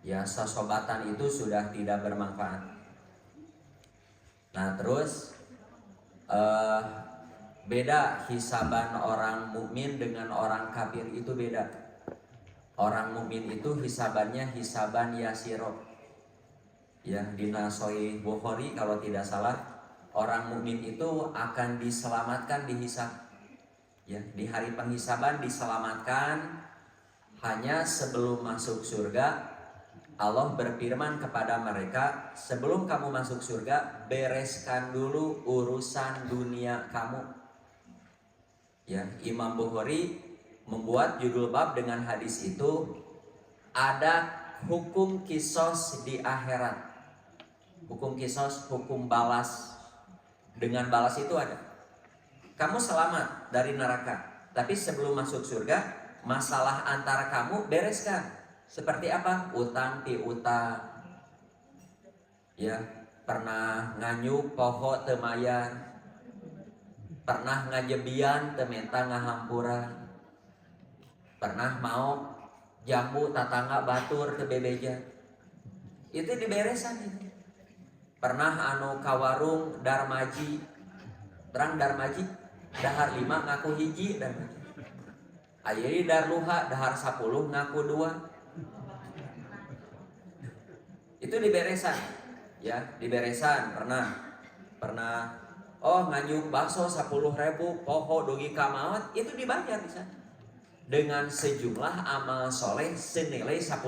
Ya, sasobatan itu sudah tidak bermanfaat. Nah, terus beda hisaban orang mukmin dengan orang kafir itu beda. Orang mukmin itu hisabannya hisaban yasiro. Ya, di Sahih Bukhari kalau tidak salah, orang mukmin itu akan diselamatkan dihisab. Ya, di hari penghisaban diselamatkan. Hanya sebelum masuk surga Allah berfirman kepada mereka, sebelum kamu masuk surga, bereskan dulu urusan dunia kamu. Ya, Imam Bukhari membuat judul bab dengan hadis itu, ada hukum kisos di akhirat. Hukum kisos, hukum balas. Dengan balas itu ada. Kamu selamat dari neraka, tapi sebelum masuk surga, masalah antara kamu bereskan. Seperti apa? Utang piutang. Ya, pernah nganyuk poho temayan, pernah ngajebian tementa ngahampuran, pernah mau jambu tatangga batur ke bebeja, itu diberesan itu. Pernah anu kawarung darmaji, terang darmaji dahar 5 ngaku hiji darmaji, ayeri darluha dahar 10 ngaku 2. Itu diberesan, ya diberesan. Pernah oh nganyuk bakso 10.000 poho dugi kamawat, itu dibayar bisa dengan sejumlah amal soleh senilai 10.000.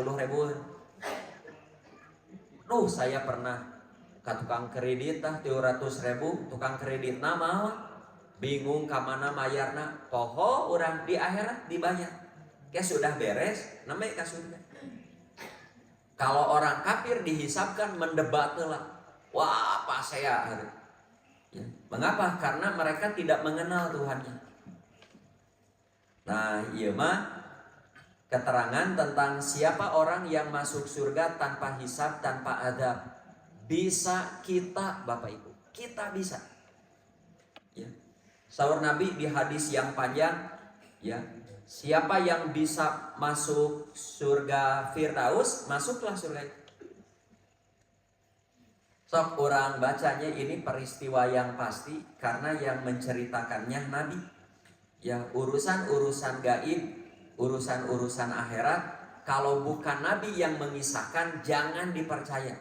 Saya pernah ke tukang kredit 300.000, tukang kredit nama bingung kamana mayarna, poho orang di akhirat dibayar, kayak sudah beres namanya ke surga. Kalau orang kafir dihisapkan mendebat lah, wah apa saya? Ya. Mengapa? Karena mereka tidak mengenal Tuhannya. Nah, iya mah keterangan tentang siapa orang yang masuk surga tanpa hisab, tanpa adab. Bisa kita, Bapak Ibu, kita bisa. Ya. Sahur Nabi di hadis yang panjang, ya. Siapa yang bisa masuk surga Firdaus, masuklah surga itu. Sok orang bacanya ini peristiwa yang pasti karena yang menceritakannya Nabi. Ya, urusan-urusan gaib, urusan-urusan akhirat, kalau bukan Nabi yang mengisahkan jangan dipercaya.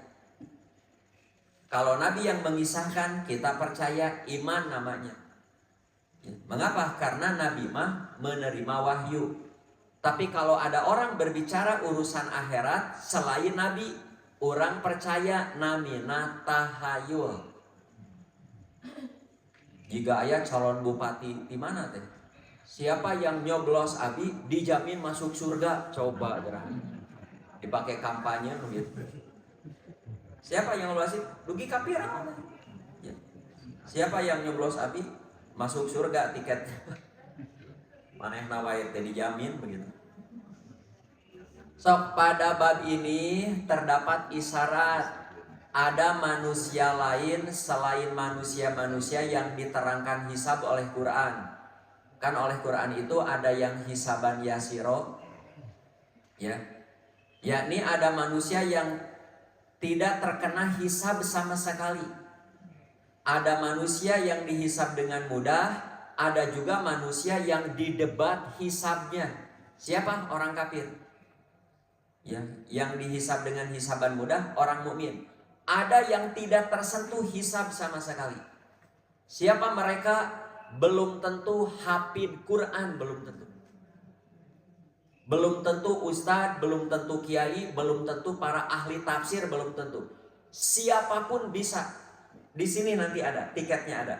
Kalau Nabi yang mengisahkan kita percaya, iman namanya. Mengapa? Karena Nabi mah menerima wahyu. Tapi kalau ada orang berbicara urusan akhirat selain Nabi, orang percaya namina tahayul. Jika ayah calon bupati di mana teh? Siapa yang nyoblos abi dijamin masuk surga? Coba gerah. Dipakai kampanye begitu. Siapa yang nyoblos rugi kafir? Ya. Siapa yang nyoblos abi masuk surga tiket maneh nawait dijamin begitu. Sok pada bab ini terdapat isyarat ada manusia lain selain manusia-manusia yang diterangkan hisab oleh Quran. Kan oleh Quran itu ada yang hisaban yasiro, ya, yakni ada manusia yang tidak terkena hisab sama sekali. Ada manusia yang dihisab dengan mudah, ada juga manusia yang didebat hisabnya. Siapa? Orang kafir. Ya, yang dihisab dengan hisaban mudah orang mukmin. Ada yang tidak tersentuh hisab sama sekali. Siapa mereka? Belum tentu hafid Quran, belum tentu. Belum tentu ustadz, belum tentu kiai, belum tentu para ahli tafsir, belum tentu. Siapapun bisa. Di sini nanti ada, tiketnya ada.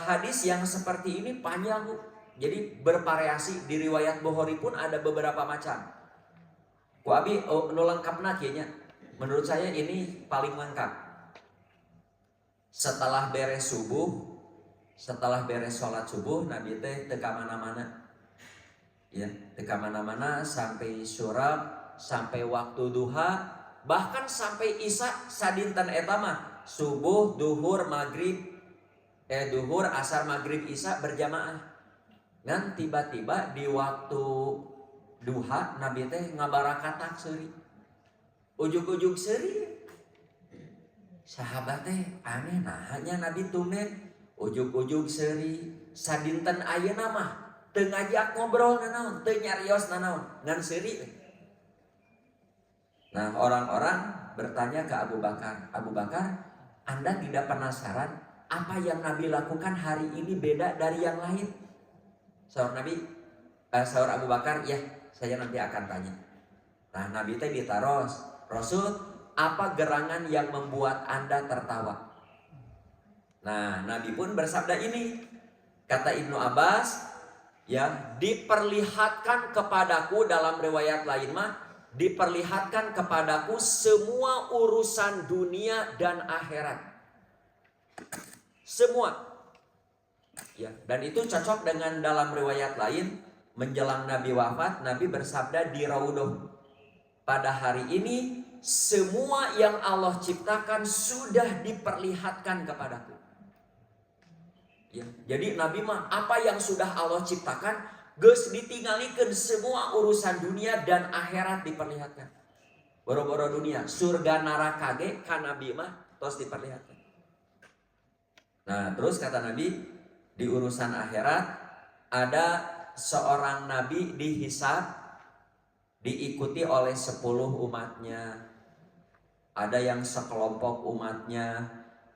Hadis yang seperti ini panjang, Bu. Jadi bervariasi. Di riwayat Bukhari pun ada beberapa macam. Ku abi nu lengkapna kayaknya. Menurut saya ini paling lengkap. Setelah beres subuh, setelah beres sholat subuh, Nabi teh teka mana-mana. Ya, teka mana-mana sampai syuraq, sampai waktu duha, bahkan sampai isya sadinten eta mah subuh, duhur, maghrib, duhur, asar, maghrib, isya berjamaah. Dan tiba-tiba di waktu duha Nabi teh ngabarakat seuri. Ujug-ujug seuri. Sahabat teh aneh hanya Nabi tumben ujug-ujug seuri. Sadinten ayeuna mah teu ngajak ngobrol nanaon, teu nyarios nanaon, ngan seuri. Nah, orang-orang bertanya ke Abu Bakar, Abu Bakar, Anda tidak penasaran apa yang Nabi lakukan hari ini beda dari yang lain? Saur Abu Bakar, ya saya nanti akan tanya. Nah, Nabi teh ditaros, Rasul, apa gerangan yang membuat Anda tertawa? Nah, Nabi pun bersabda ini, kata Ibnu Abbas, ya, diperlihatkan kepadaku dalam riwayat lain mah, diperlihatkan kepadaku semua urusan dunia dan akhirat. Semua. Ya, dan itu cocok dengan dalam riwayat lain, menjelang Nabi wafat, Nabi bersabda di Raudhah, pada hari ini semua yang Allah ciptakan sudah diperlihatkan kepadaku. Ya, jadi Nabi mah apa yang sudah Allah ciptakan geus ditingalikeun, semua urusan dunia dan akhirat diperlihatkan. Boro-boro dunia, surga neraka ge ka Nabi mah tos diperlihatkan. Nah, terus kata Nabi, di urusan akhirat ada seorang nabi dihisab, diikuti oleh 10 umatnya. Ada yang sekelompok umatnya,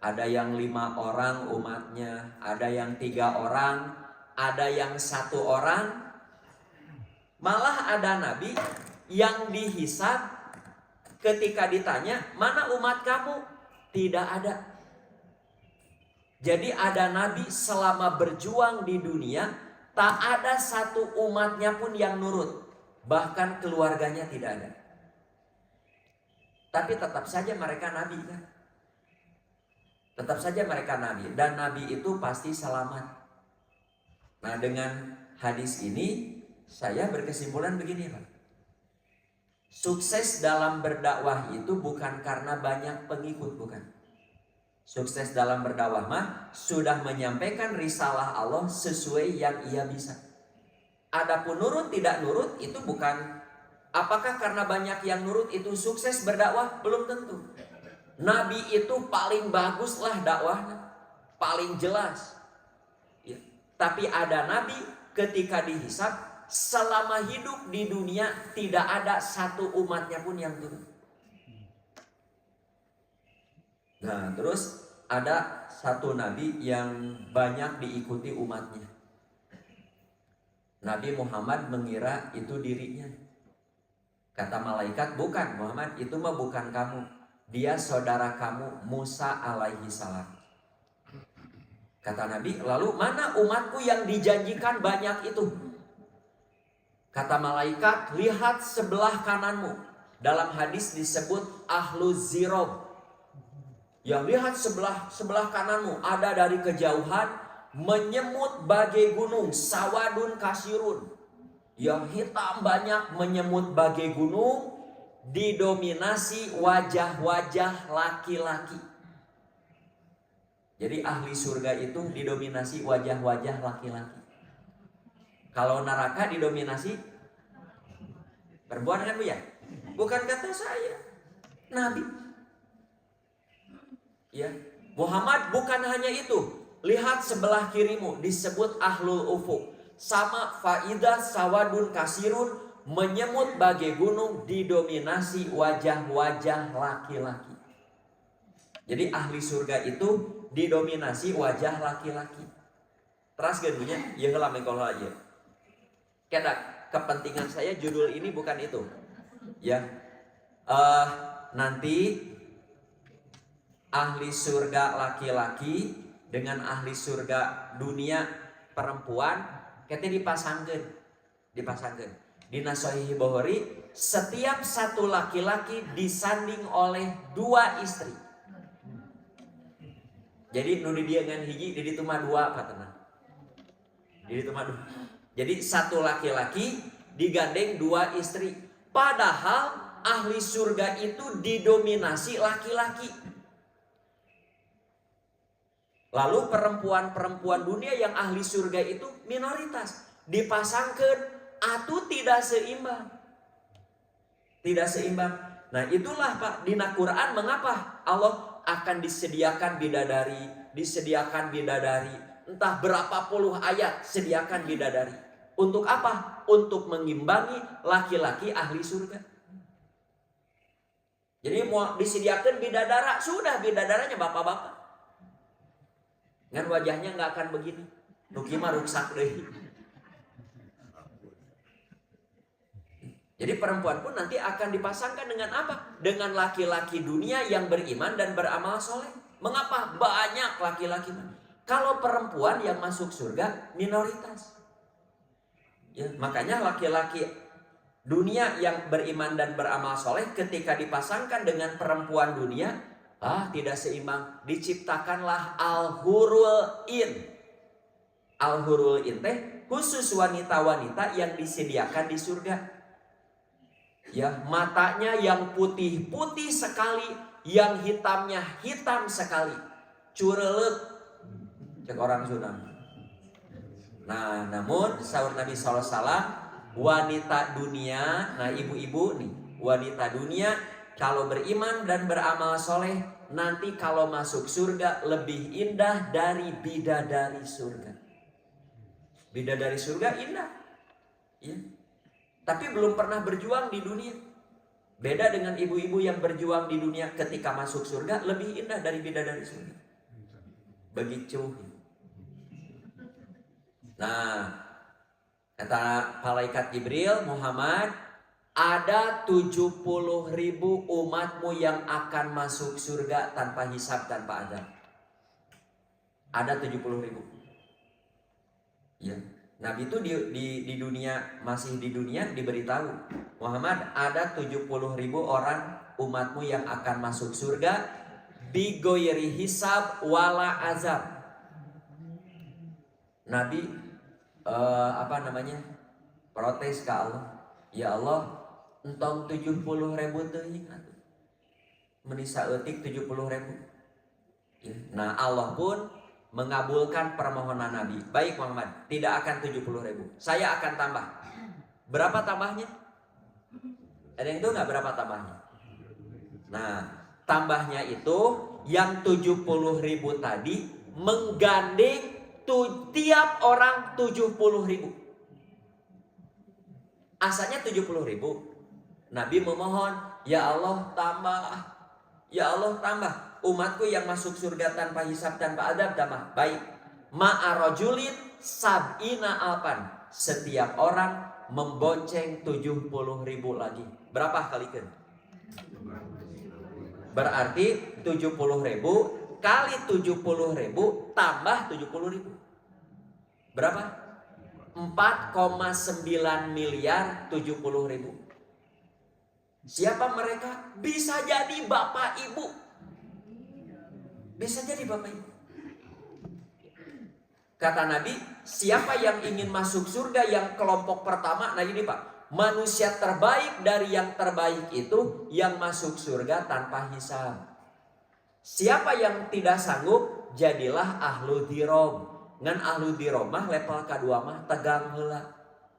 ada yang 5 orang umatnya, ada yang 3 orang, ada yang 1 orang. Malah ada nabi yang dihisab, ketika ditanya, mana umat kamu? Tidak ada. Jadi ada nabi selama berjuang di dunia, tak ada 1 umatnya pun yang nurut. Bahkan keluarganya tidak ada. Tapi tetap saja mereka nabi kan. Tetap saja mereka nabi. Dan nabi itu pasti selamat. Nah, dengan hadis ini saya berkesimpulan begini, Pak. Sukses dalam berdakwah itu bukan karena banyak pengikut, bukan. Sukses dalam berdakwah mah sudah menyampaikan risalah Allah sesuai yang ia bisa. Adapun nurut tidak nurut itu bukan, apakah karena banyak yang nurut itu sukses berdakwah? Belum tentu. Nabi itu paling baguslah dakwahnya, paling jelas. Ya. Tapi ada nabi ketika dihisab selama hidup di dunia tidak ada 1 umatnya pun yang turun. Nah, terus ada 1 nabi yang banyak diikuti umatnya. Nabi Muhammad mengira itu dirinya. Kata malaikat, bukan Muhammad, itu mah bukan kamu. Dia saudara kamu Musa alaihi salam. Kata Nabi, lalu mana umatku yang dijanjikan banyak itu? Kata malaikat, lihat sebelah kananmu. Dalam hadis disebut ahlu zirob. Ya, lihat sebelah kananmu, ada dari kejauhan menyemut bagai gunung, sawadun kasirun, yang hitam banyak menyemut bagai gunung, didominasi wajah-wajah laki-laki. Jadi ahli surga itu didominasi wajah-wajah laki-laki. Kalau neraka didominasi perempuan kan, Bu ya? Bukan kata saya, Nabi. Ya, Muhammad bukan hanya itu. Lihat sebelah kirimu, disebut ahlul ufuk. Sama faidah sawadun kasirun, menyemut bagai gunung, didominasi wajah-wajah laki-laki. Jadi ahli surga itu didominasi wajah laki-laki. Teras gedungnya, ya heula mengkol aja. Kedak, kepentingan saya judul ini bukan itu. Ya, nanti ahli surga laki-laki dengan ahli surga dunia perempuan kita dipasangkan. Dina Sahih Bukhari, setiap 1 laki-laki disanding oleh 2 istri. Jadi nu di dieu ngan hiji, di ditu mah 2 patena. Di ditu mah 2. Jadi 1 laki-laki digandeng 2 istri. Padahal ahli surga itu didominasi laki-laki. Lalu perempuan-perempuan dunia yang ahli surga itu minoritas. Dipasangkan, atuh tidak seimbang. Tidak seimbang. Nah itulah Pak, dina Quran mengapa Allah akan disediakan bidadari, entah berapa puluh ayat sediakan bidadari. Untuk apa? Untuk mengimbangi laki-laki ahli surga. Jadi mau disediakan bidadara, sudah bidadaranya bapak-bapak. Ngan wajahnya nggak akan begini. Nukima ruksak deh. Jadi perempuan pun nanti akan dipasangkan dengan apa? Dengan laki-laki dunia yang beriman dan beramal soleh. Mengapa? Banyak laki-laki. Kalau perempuan yang masuk surga minoritas. Ya, makanya laki-laki dunia yang beriman dan beramal soleh ketika dipasangkan dengan perempuan dunia, tidak seimbang. Diciptakanlah al-hurul in. Al-hurul in teh khusus wanita-wanita yang disediakan di surga. Ya, matanya yang putih-putih sekali, yang hitamnya hitam sekali. Curelek, cek orang Sunda. Nah, namun sahur Nabi SAW, wanita dunia, nah ibu-ibu nih, wanita dunia kalau beriman dan beramal soleh, nanti kalau masuk surga lebih indah dari bidadari surga. Bidadari surga indah, ya. Tapi belum pernah berjuang di dunia. Beda dengan ibu-ibu yang berjuang di dunia, ketika masuk surga lebih indah dari bidadari surga. Begitu. Nah, kata malaikat Jibril, Muhammad, ada 70.000 umatmu yang akan masuk surga tanpa hisab, tanpa azab. Ada 70.000. Ya. Nabi itu di dunia, masih di dunia diberitahu, Muhammad, ada 70.000 orang umatmu yang akan masuk surga bigoyri hisab wala azab. Nabi protes ke Allah, ya Allah, entong 70.000 teuing atuh. Menisa eutik 70.000. Nah, Allah pun mengabulkan permohonan Nabi. Baik Muhammad, tidak akan 70.000. Saya akan tambah. Berapa tambahnya? Ada yang tahu nggak berapa tambahnya? Nah, tambahnya itu yang 70.000 tadi menggandeng tiap orang 70.000. Asalnya 70.000. Nabi memohon, ya Allah tambah. Ya Allah tambah. Umatku yang masuk surga tanpa hisab, tanpa adab, tambah. Baik. Ma'arojulin sab'ina alpan. Setiap orang membonceng 70.000 lagi. Berapa kalikan? Berarti 70.000 kali 70.000 tambah 70.000. Berapa? 4,9 miliar 70.000. Siapa mereka? Bisa jadi bapak ibu. Bisa jadi bapak ibu. Kata Nabi, siapa yang ingin masuk surga yang kelompok pertama, nah ini Pak, manusia terbaik dari yang terbaik itu yang masuk surga tanpa hisab. Siapa yang tidak sanggup, jadilah ahlu dirob. Ngan ahlu dirob mah level kedua mah tegang heula.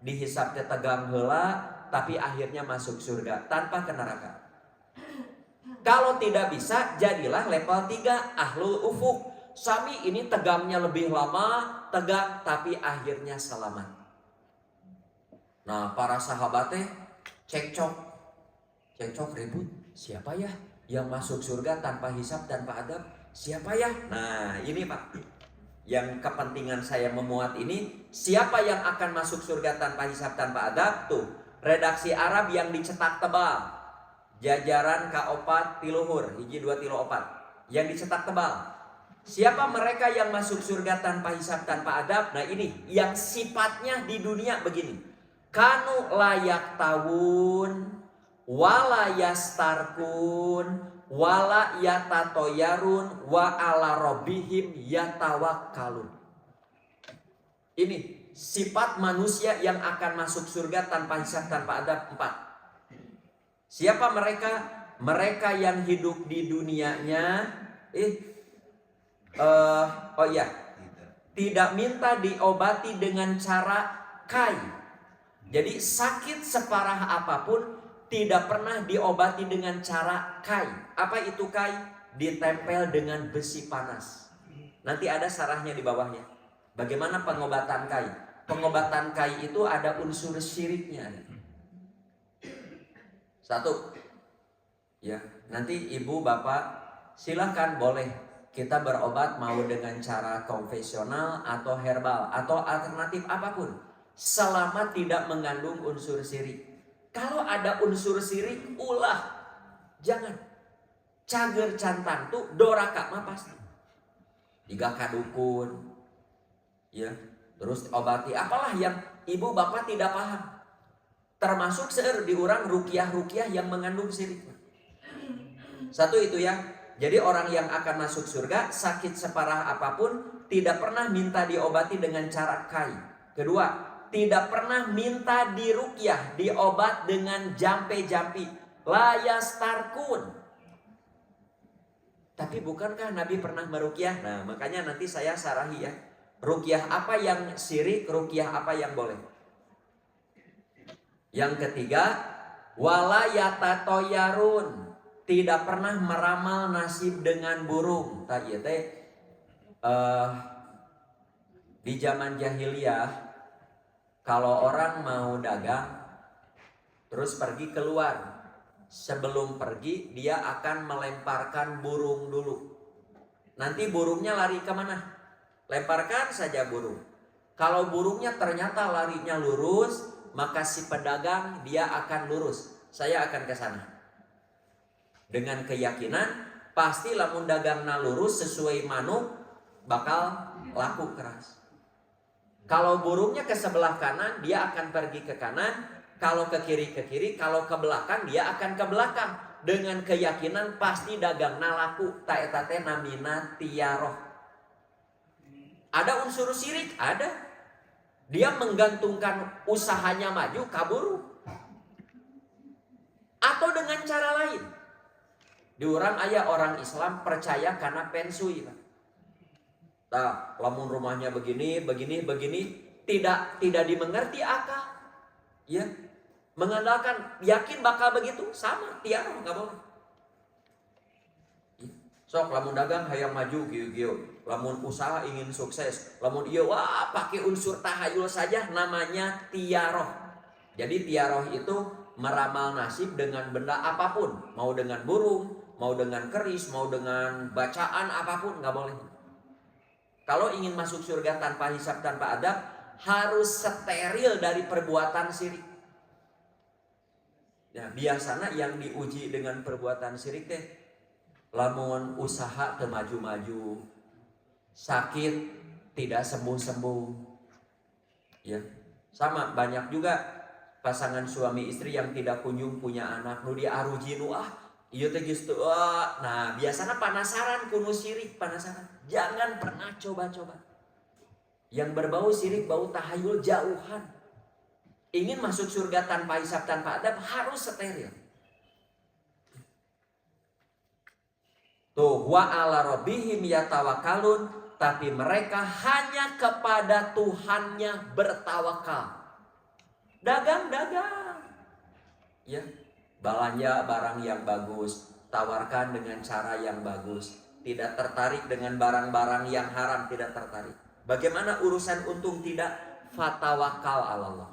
Dihisab teh tegang heula, tapi akhirnya masuk surga tanpa ke neraka. Kalau tidak bisa, jadilah level 3, ahlul ufuk. Sami ini tegangnya lebih lama, tegang, tapi akhirnya selamat. Nah, para sahabatnya cekcok ribut. Siapa ya yang masuk surga tanpa hisab, tanpa adab? Siapa ya? Nah, ini Pak, yang kepentingan saya memuat ini, siapa yang akan masuk surga tanpa hisab, tanpa adab? Tuh, redaksi Arab yang dicetak tebal. Jajaran K4 tiluhur, hiji 2 tilo 4 yang dicetak tebal. Siapa mereka yang masuk surga tanpa hisab, tanpa adab? Nah ini yang sifatnya di dunia begini. Kanu layak tawun, wala yastarkun, wala yatatoyarun, wa ala robbihim yatawakkalun. Ini sifat manusia yang akan masuk surga tanpa hisab, tanpa adab. 4. Siapa mereka? Mereka yang hidup di dunianya tidak minta diobati dengan cara kai. Jadi sakit separah apapun tidak pernah diobati dengan cara kai. Apa itu kai? Ditempel dengan besi panas. Nanti ada sarahnya di bawahnya. Bagaimana pengobatan kai? Pengobatan kai itu ada unsur syiriknya. Satu, ya, nanti ibu bapak silahkan boleh kita berobat mau dengan cara konvensional atau herbal atau alternatif apapun, selama tidak mengandung unsur syirik. Kalau ada unsur syirik, ulah, jangan. Cager cantang tuh doraka mah pasti. Jika kadukun, ya, terus obati apalah yang ibu bapak tidak paham. Termasuk seueur di urang rukiah-rukiah yang mengandung syirik. Satu itu ya. Jadi orang yang akan masuk surga sakit separah apapun tidak pernah minta diobati dengan cara kai. Kedua, tidak pernah minta dirukyah, diobat dengan jampe-jampi. La yastarkun. Tapi bukankah Nabi pernah merukyah? Nah, makanya nanti saya sarahi ya. Rukyah apa yang syirik, rukyah apa yang boleh. Yang ketiga, wala yatatoyarun. Tidak pernah meramal nasib dengan burung. Tadi di zaman jahiliyah, kalau orang mau dagang terus pergi keluar, sebelum pergi dia akan melemparkan burung dulu. Nanti burungnya lari kemana? Lemparkan saja burung. Kalau burungnya ternyata larinya lurus, maka si pedagang dia akan lurus. Saya akan ke sana. Dengan keyakinan pasti lamun dagangna lurus sesuai manuk bakal laku keras. Kalau burungnya ke sebelah kanan dia akan pergi ke kanan, kalau ke kiri, kalau ke belakang dia akan ke belakang. Dengan keyakinan pasti dagangna laku. Ta eta teh namina tiaroh. Ada unsur syirik, ada. Dia menggantungkan usahanya maju kabur. Atau dengan cara lain. Di orang ayah orang Islam percaya karena pensui. Nah, lamun rumahnya begini, tidak dimengerti akal. Ya, mengandalkan yakin bakal begitu, sama tiara nggak boleh. Sok lamun dagang hayang maju gieu-gieu, lamun usaha ingin sukses, lamun ieu wah pakai unsur tahayul saja namanya tiaroh. Jadi tiaroh itu meramal nasib dengan benda apapun, mau dengan burung, mau dengan keris, mau dengan bacaan apapun nggak boleh. Kalau ingin masuk surga tanpa hisab tanpa adab, harus steril dari perbuatan syirik. Ya, biasanya yang diuji dengan perbuatan syirik teh, lamun usaha teu maju-maju, sakit tidak sembuh-sembuh. Ya, sama banyak juga pasangan suami istri yang tidak kunjung punya anak, nu diaruji nu ieu teh geus teu. Nah, biasanya penasaran kuno syirik, penasaran. Jangan pernah coba-coba. Yang berbau syirik, bau tahayul jauhan. Ingin masuk surga tanpa hisab tanpa adab harus steril. Tuh, wa ala rabbihim yatawakkalun, tapi mereka hanya kepada Tuhannya bertawakal. Dagang-dagang. Ya. Belanja barang yang bagus, tawarkan dengan cara yang bagus. Tidak tertarik dengan barang-barang yang haram, tidak tertarik. Bagaimana urusan untung tidak? Fatawakal Allah.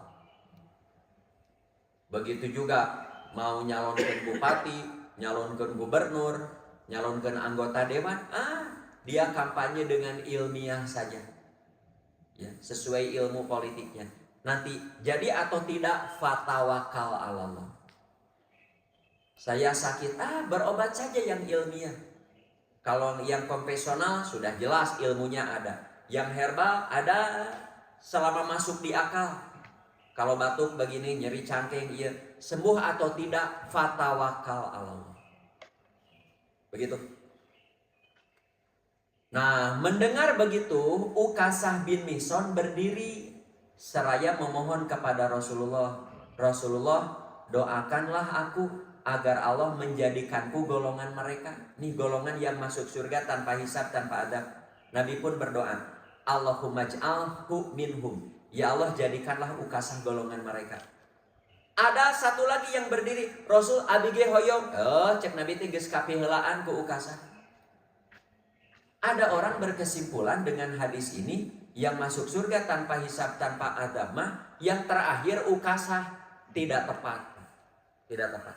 Begitu juga mau nyalonkan bupati, nyalonkan gubernur, nyalonkan anggota dewan, dia kampanye dengan ilmiah saja. Ya, sesuai ilmu politiknya. Nanti jadi atau tidak fatawakal Allah. Saya sakit, berobat saja yang ilmiah. Kalau yang konvensional sudah jelas ilmunya ada. Yang herbal ada selama masuk di akal. Kalau batuk begini, nyeri cangkeng, iya. Sembuh atau tidak, fatawakal Allah. Begitu. Nah, mendengar begitu, Ukasah bin Mihson berdiri seraya memohon kepada Rasulullah. Rasulullah, doakanlah aku agar Allah menjadikanku golongan mereka. Nih golongan yang masuk surga tanpa hisab, tanpa adab. Nabi pun berdoa, Allahumma ja'alhu minhum. Ya Allah, jadikanlah Ukasah golongan mereka. Ada satu lagi yang berdiri, Rasul abige hoyong. Cek Nabi teh geus kapiheulaan ku ukasa. Ada orang berkesimpulan dengan hadis ini, yang masuk surga tanpa hisab tanpa adab mah yang terakhir ukasa. Tidak tepat. Tidak tepat.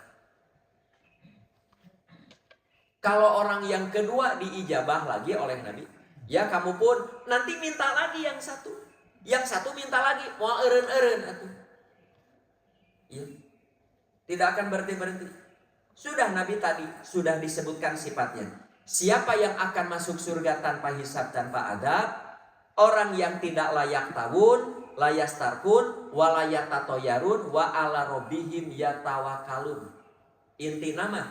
Kalau orang yang kedua diijabah lagi oleh Nabi, ya kamu pun nanti minta lagi yang satu. Yang satu minta lagi, mau eureun-eureun atuh. Ya. Tidak akan berhenti-berhenti. Sudah Nabi tadi sudah disebutkan sifatnya. Siapa yang akan masuk surga tanpa hisab tanpa adab? Orang yang tidak layak tawun, layas tarkun, walayatatoyarun, wa ala robbihim yatawakalun. Inti nama,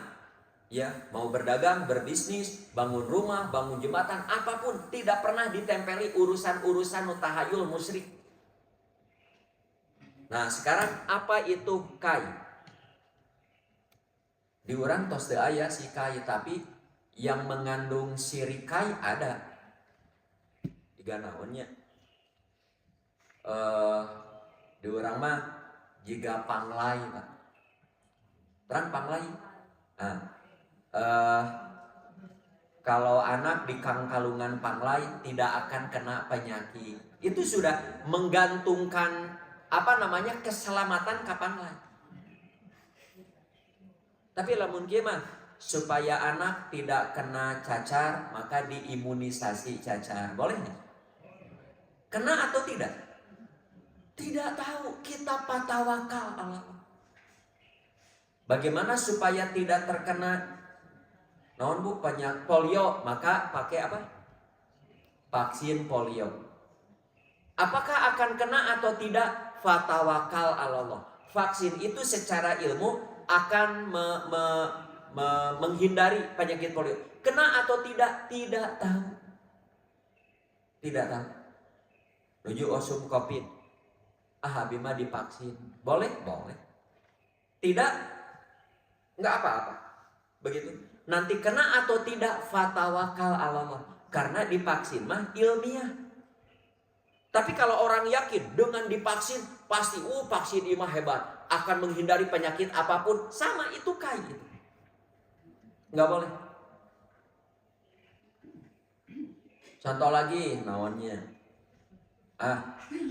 ya mau berdagang, berbisnis, bangun rumah, bangun jembatan, apapun tidak pernah ditempeli urusan-urusan mutahayul musyrik. Nah sekarang apa itu kai? Diurang tos teu aya si kai, tapi yang mengandung siri kai ada. Tiga naonnya. Diurang mah jika panglai, Pak. Terang panglai. Nah, kalau anak di kangkalungan panglai tidak akan kena penyakit. Itu sudah menggantungkan keselamatan ka panglai. Tapi lamun kieu mah supaya anak tidak kena cacar, maka diimunisasi cacar. Boleh nggak? Kena atau tidak? Tidak tahu. Kita patawakal Allah. Bagaimana supaya tidak terkena naon bu penyakit polio? Maka pakai apa? Vaksin polio. Apakah akan kena atau tidak? Fatawakal Allah. Vaksin itu secara ilmu akan menghindari penyakit polio. Kena atau tidak? Tidak tahu. Tidak tahu. Nuju osum covid. Habimah divaksin. Boleh? Boleh. Tidak? Enggak apa-apa. Begitu. Nanti kena atau tidak? Fatawakal Allah. Karena divaksin mah ilmiah. Tapi kalau orang yakin dengan divaksin pasti vaksin imah hebat, akan menghindari penyakit apapun, sama itu kai itu. Enggak boleh. Contoh lagi naonnya.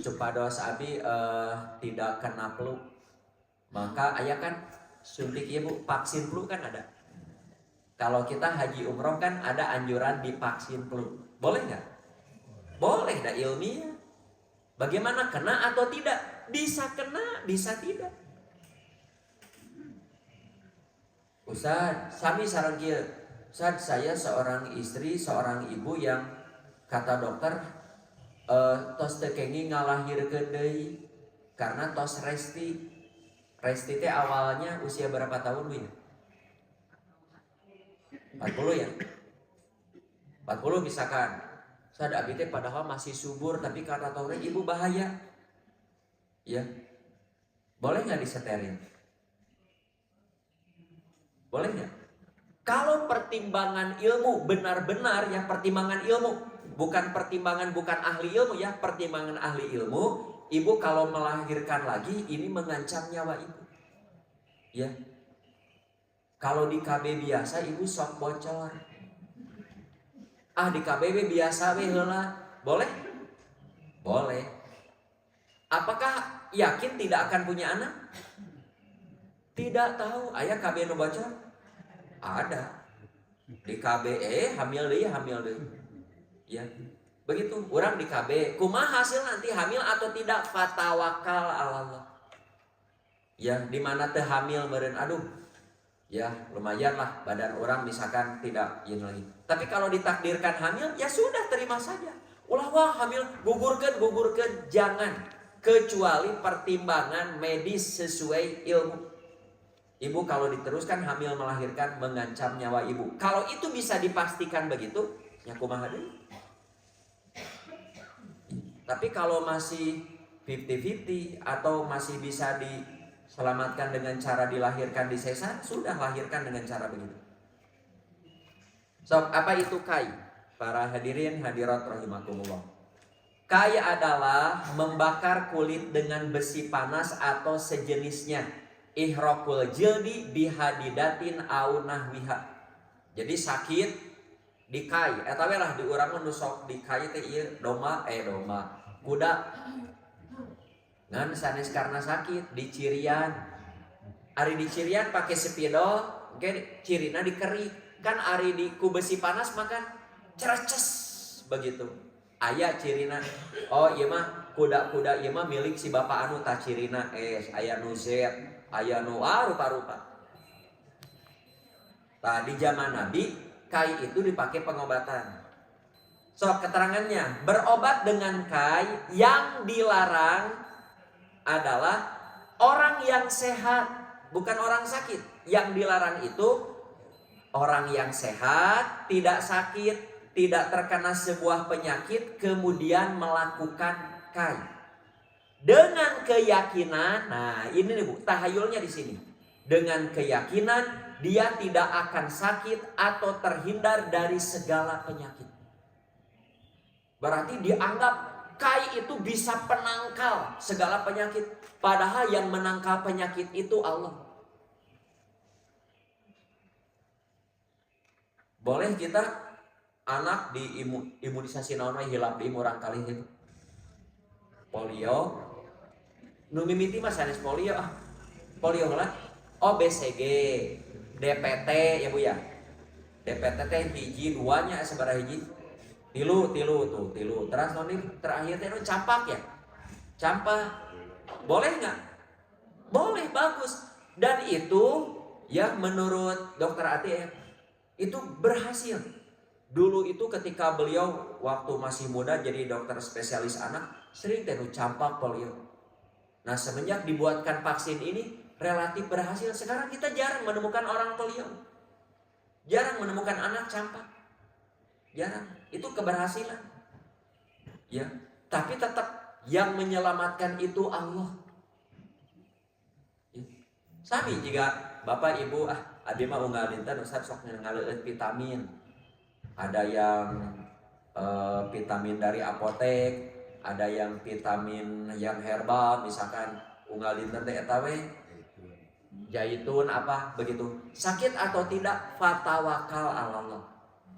Supados abi tidak kena flu. Maka ayah kan suntik ibu vaksin flu kan ada. Kalau kita haji umroh kan ada anjuran divaksin flu. Boleh nggak? Boleh, dah ilmiah. Bagaimana kena atau tidak? Bisa kena, bisa tidak. Ustaz, sami sareng kieu. Ustaz, saya seorang istri, seorang ibu yang kata dokter tos teu kengi ngalahirkeun deui karena tos resti. Resti teh awalnya usia berapa tahun, Win? 40 ya? 40 misalkan. Ustaz, abi teh padahal masih subur tapi kata dokter ibu bahaya. Ya. Boleh nggak diseterin? Boleh nggak? Kalau pertimbangan ilmu benar-benar ya pertimbangan ilmu, bukan pertimbangan bukan ahli ilmu ya, pertimbangan ahli ilmu, ibu kalau melahirkan lagi ini mengancam nyawa ibu. Ya. Kalau di KB biasa ibu sok bocor. Di KBB biasa we heula. Boleh? Boleh. Apakah yakin tidak akan punya anak? Tidak tahu. Aya KB nu bocor? Ada. Di KB hamil deui. Ya. Begitu. Urang di KB, kumaha hasil nanti hamil atau tidak? Fatawakal Allah. Ya, di mana teh hamil meureun aduh. Ya, lumayan lah badan orang misalkan tidak ini lagi. Tapi kalau ditakdirkan hamil, ya sudah terima saja. Ulah wah hamil gugurkeun jangan, kecuali pertimbangan medis sesuai ilmu. Ibu kalau diteruskan hamil melahirkan mengancam nyawa ibu. Kalau itu bisa dipastikan begitu, ya kumaha deui. Tapi kalau masih 50-50 atau masih bisa diselamatkan dengan cara dilahirkan di sesar, sudah lahirkan dengan cara begitu. So, apa itu kai? Para hadirin hadirat rahimakumullah. Kai adalah membakar kulit dengan besi panas atau sejenisnya ihraqul jildi bihadidatin au nahwiha. Jadi sakit di kai eta we lah di urang nu sok di kai teh ieu doma kuda ngan sanes karena sakit di cirian. Ari di cirian pakai spidol ge cirina dikeri kan ari di ku besi panas makan cereces begitu aya cirina. Oh ieu mah kuda-kuda ieu mah milik si bapak anu tah cirina aya nu Z aya nu rupa-rupa. Di zaman Nabi kai itu dipakai pengobatan. So keterangannya berobat dengan kai yang dilarang adalah orang yang sehat, bukan orang sakit. Yang dilarang itu orang yang sehat, tidak sakit, tidak terkena sebuah penyakit, kemudian melakukan kai dengan keyakinan. Nah ini nih Bu, tahayulnya di sini. Dengan keyakinan dia tidak akan sakit atau terhindar dari segala penyakit. Berarti dianggap kai itu bisa penangkal segala penyakit. Padahal yang menangkal penyakit itu Allah. Boleh kita anak di imunisasi naon we hilap di murang kali itu. Polio. Nu mimiti mah sanes polio Polio lah. Oh BCG, DPT ya Bu ya. DPT teh hiji duanya sabaraha hiji? Tilu. Terus noni terakhir teh campak ya. Campak. Boleh nggak? Boleh, bagus. Dan itu ya menurut Dokter ATM itu berhasil. Dulu itu ketika beliau waktu masih muda jadi dokter spesialis anak sering teh campak polio. Nah semenjak dibuatkan vaksin ini relatif berhasil. Sekarang kita jarang menemukan orang polio, jarang menemukan anak campak, jarang. Itu keberhasilan, ya. Tapi tetap yang menyelamatkan itu Allah. Ya. Sami jika bapak ibu abi mah unggal dinten Ustaz sok ngaleueut vitamin. Ada yang vitamin dari apotek, ada yang vitamin yang herbal, misalkan unggal dinten teh eta we jaitun apa begitu. Sakit atau tidak fatawakal Allah.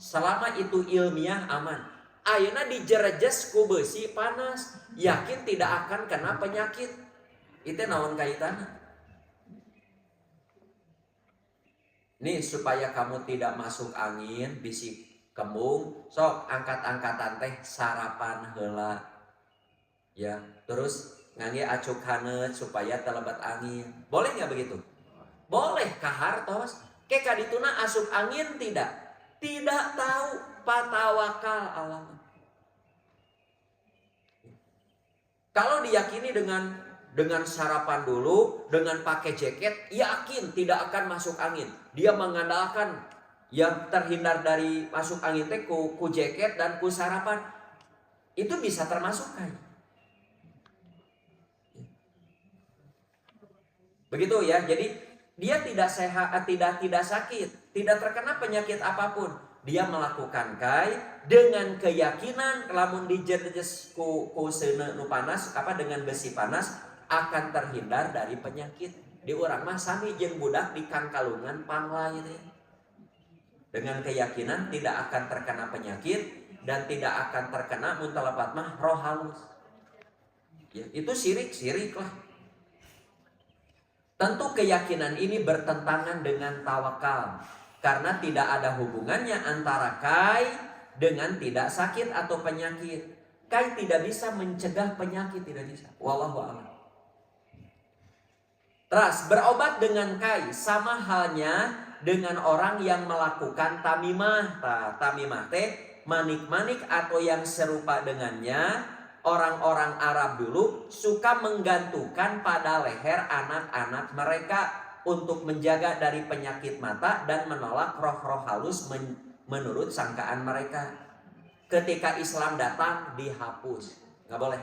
Selama itu ilmiah aman. Ayeuna dijerejes ku besi panas, yakin tidak akan kena penyakit. Itu naon kaitanna? Nih supaya kamu tidak masuk angin, bisi kembung, sok angkat-angkatan teh sarapan heula. Ya, terus ngangge acuk haneut supaya telebat angin. Boleh nggak begitu? Boleh kahartos. Ke kadituna asup angin tidak? Tidak tahu patawakal Allah. Kalau diyakini dengan sarapan dulu, dengan pakai jaket, yakin tidak akan masuk angin. Dia mengandalkan yang terhindar dari masuk angin teh ku jaket dan ku sarapan. Itu bisa termasuk kan? Begitu ya. Jadi dia tidak sehat, tidak sakit, tidak terkena penyakit apapun. Dia melakukan kai dengan keyakinan lamun dijerejes ku seuneu nu panas dengan besi panas akan terhindar dari penyakit. Di urang mah sami jeung budak di kangkalungan panglai teh. Dengan keyakinan tidak akan terkena penyakit dan tidak akan terkena mun telepat mah roh halus. Ya, itu syirik lah. Tentu keyakinan ini bertentangan dengan tawakal. Karena tidak ada hubungannya antara kai dengan tidak sakit atau penyakit. Kai tidak bisa mencegah penyakit, tidak bisa. Wallahu a'lam. Terus berobat dengan kai sama halnya dengan orang yang melakukan tamimah. Tamimah teh manik-manik atau yang serupa dengannya. Orang-orang Arab dulu suka menggantungkan pada leher anak-anak mereka untuk menjaga dari penyakit mata dan menolak roh-roh halus menurut sangkaan mereka. Ketika Islam datang dihapus, nggak boleh.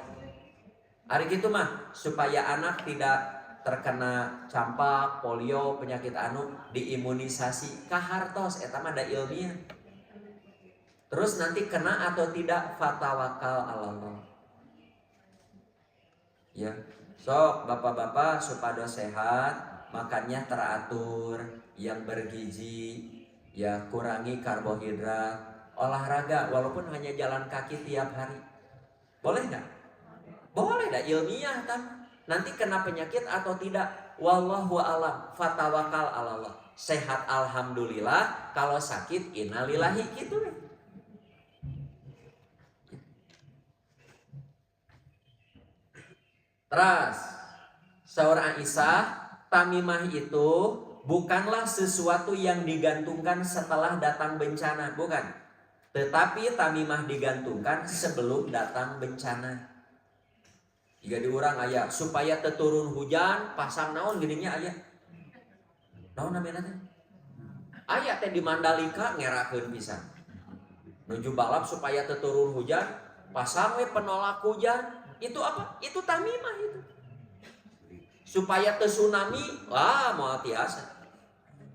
Hari gitu mah supaya anak tidak terkena campak, polio, penyakit anu diimunisasi kahartos eta mah da ilmiah. Terus nanti kena atau tidak fatawakal Allah. Ya, so bapak-bapak supaya sehat makannya teratur, yang bergizi, ya kurangi karbohidrat, olahraga walaupun hanya jalan kaki tiap hari. Boleh nggak? Boleh dah, ilmiah kan. Nanti kena penyakit atau tidak, wallahu a'lam. Fatawakal 'alallah. Sehat alhamdulillah, kalau sakit innalillahi gitu. Terus seorang Aisyah, tamimah itu bukanlah sesuatu yang digantungkan setelah datang bencana, bukan. Tetapi tamimah digantungkan sebelum datang bencana. Jika diurang ayat supaya teturun hujan, pasang naon gedenya ayat. Naon namanya teh? Ayat teh di Mandalika ngerakeun pisan. Nuju balap supaya teturun hujan, pasang we penolak hujan. Itu apa? Itu tamimah itu. Supaya te tsunami, wah mau biasa.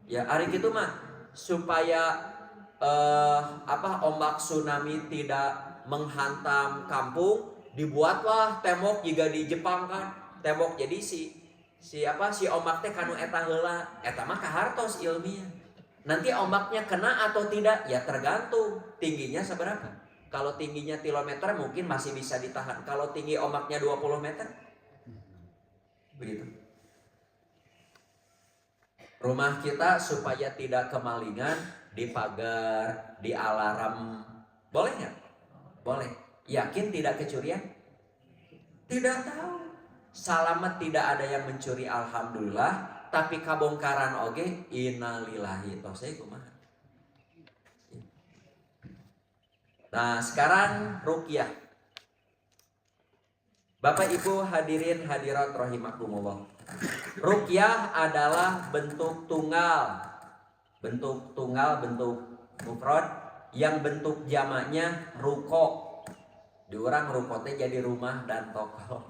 Ya hari gitu mah supaya ombak tsunami tidak menghantam kampung, dibuatlah tembok juga di Jepang kan. Tembok jadi si ombak teh kanu eta heula, eta mah kahartos ilmiah. Nanti ombaknya kena atau tidak ya tergantung tingginya seberapa. Kalau tingginya kilometer mungkin masih bisa ditahan. Kalau tinggi ombaknya 20 meter, begitu. Rumah kita supaya tidak kemalingan, dipagar, dialarm, boleh nggak? Boleh. Yakin tidak kecurian? Tidak tahu. Salamet tidak ada yang mencuri, alhamdulillah. Tapi kabongkaran oge, innalillahi tosai kumaha. Nah sekarang ruqyah. Bapak Ibu hadirin hadirat rahimakumullah. Ruqyah adalah bentuk tunggal, bentuk mufrad yang bentuk jamaknya ruko. Diurang ruko teh jadi rumah dan toko.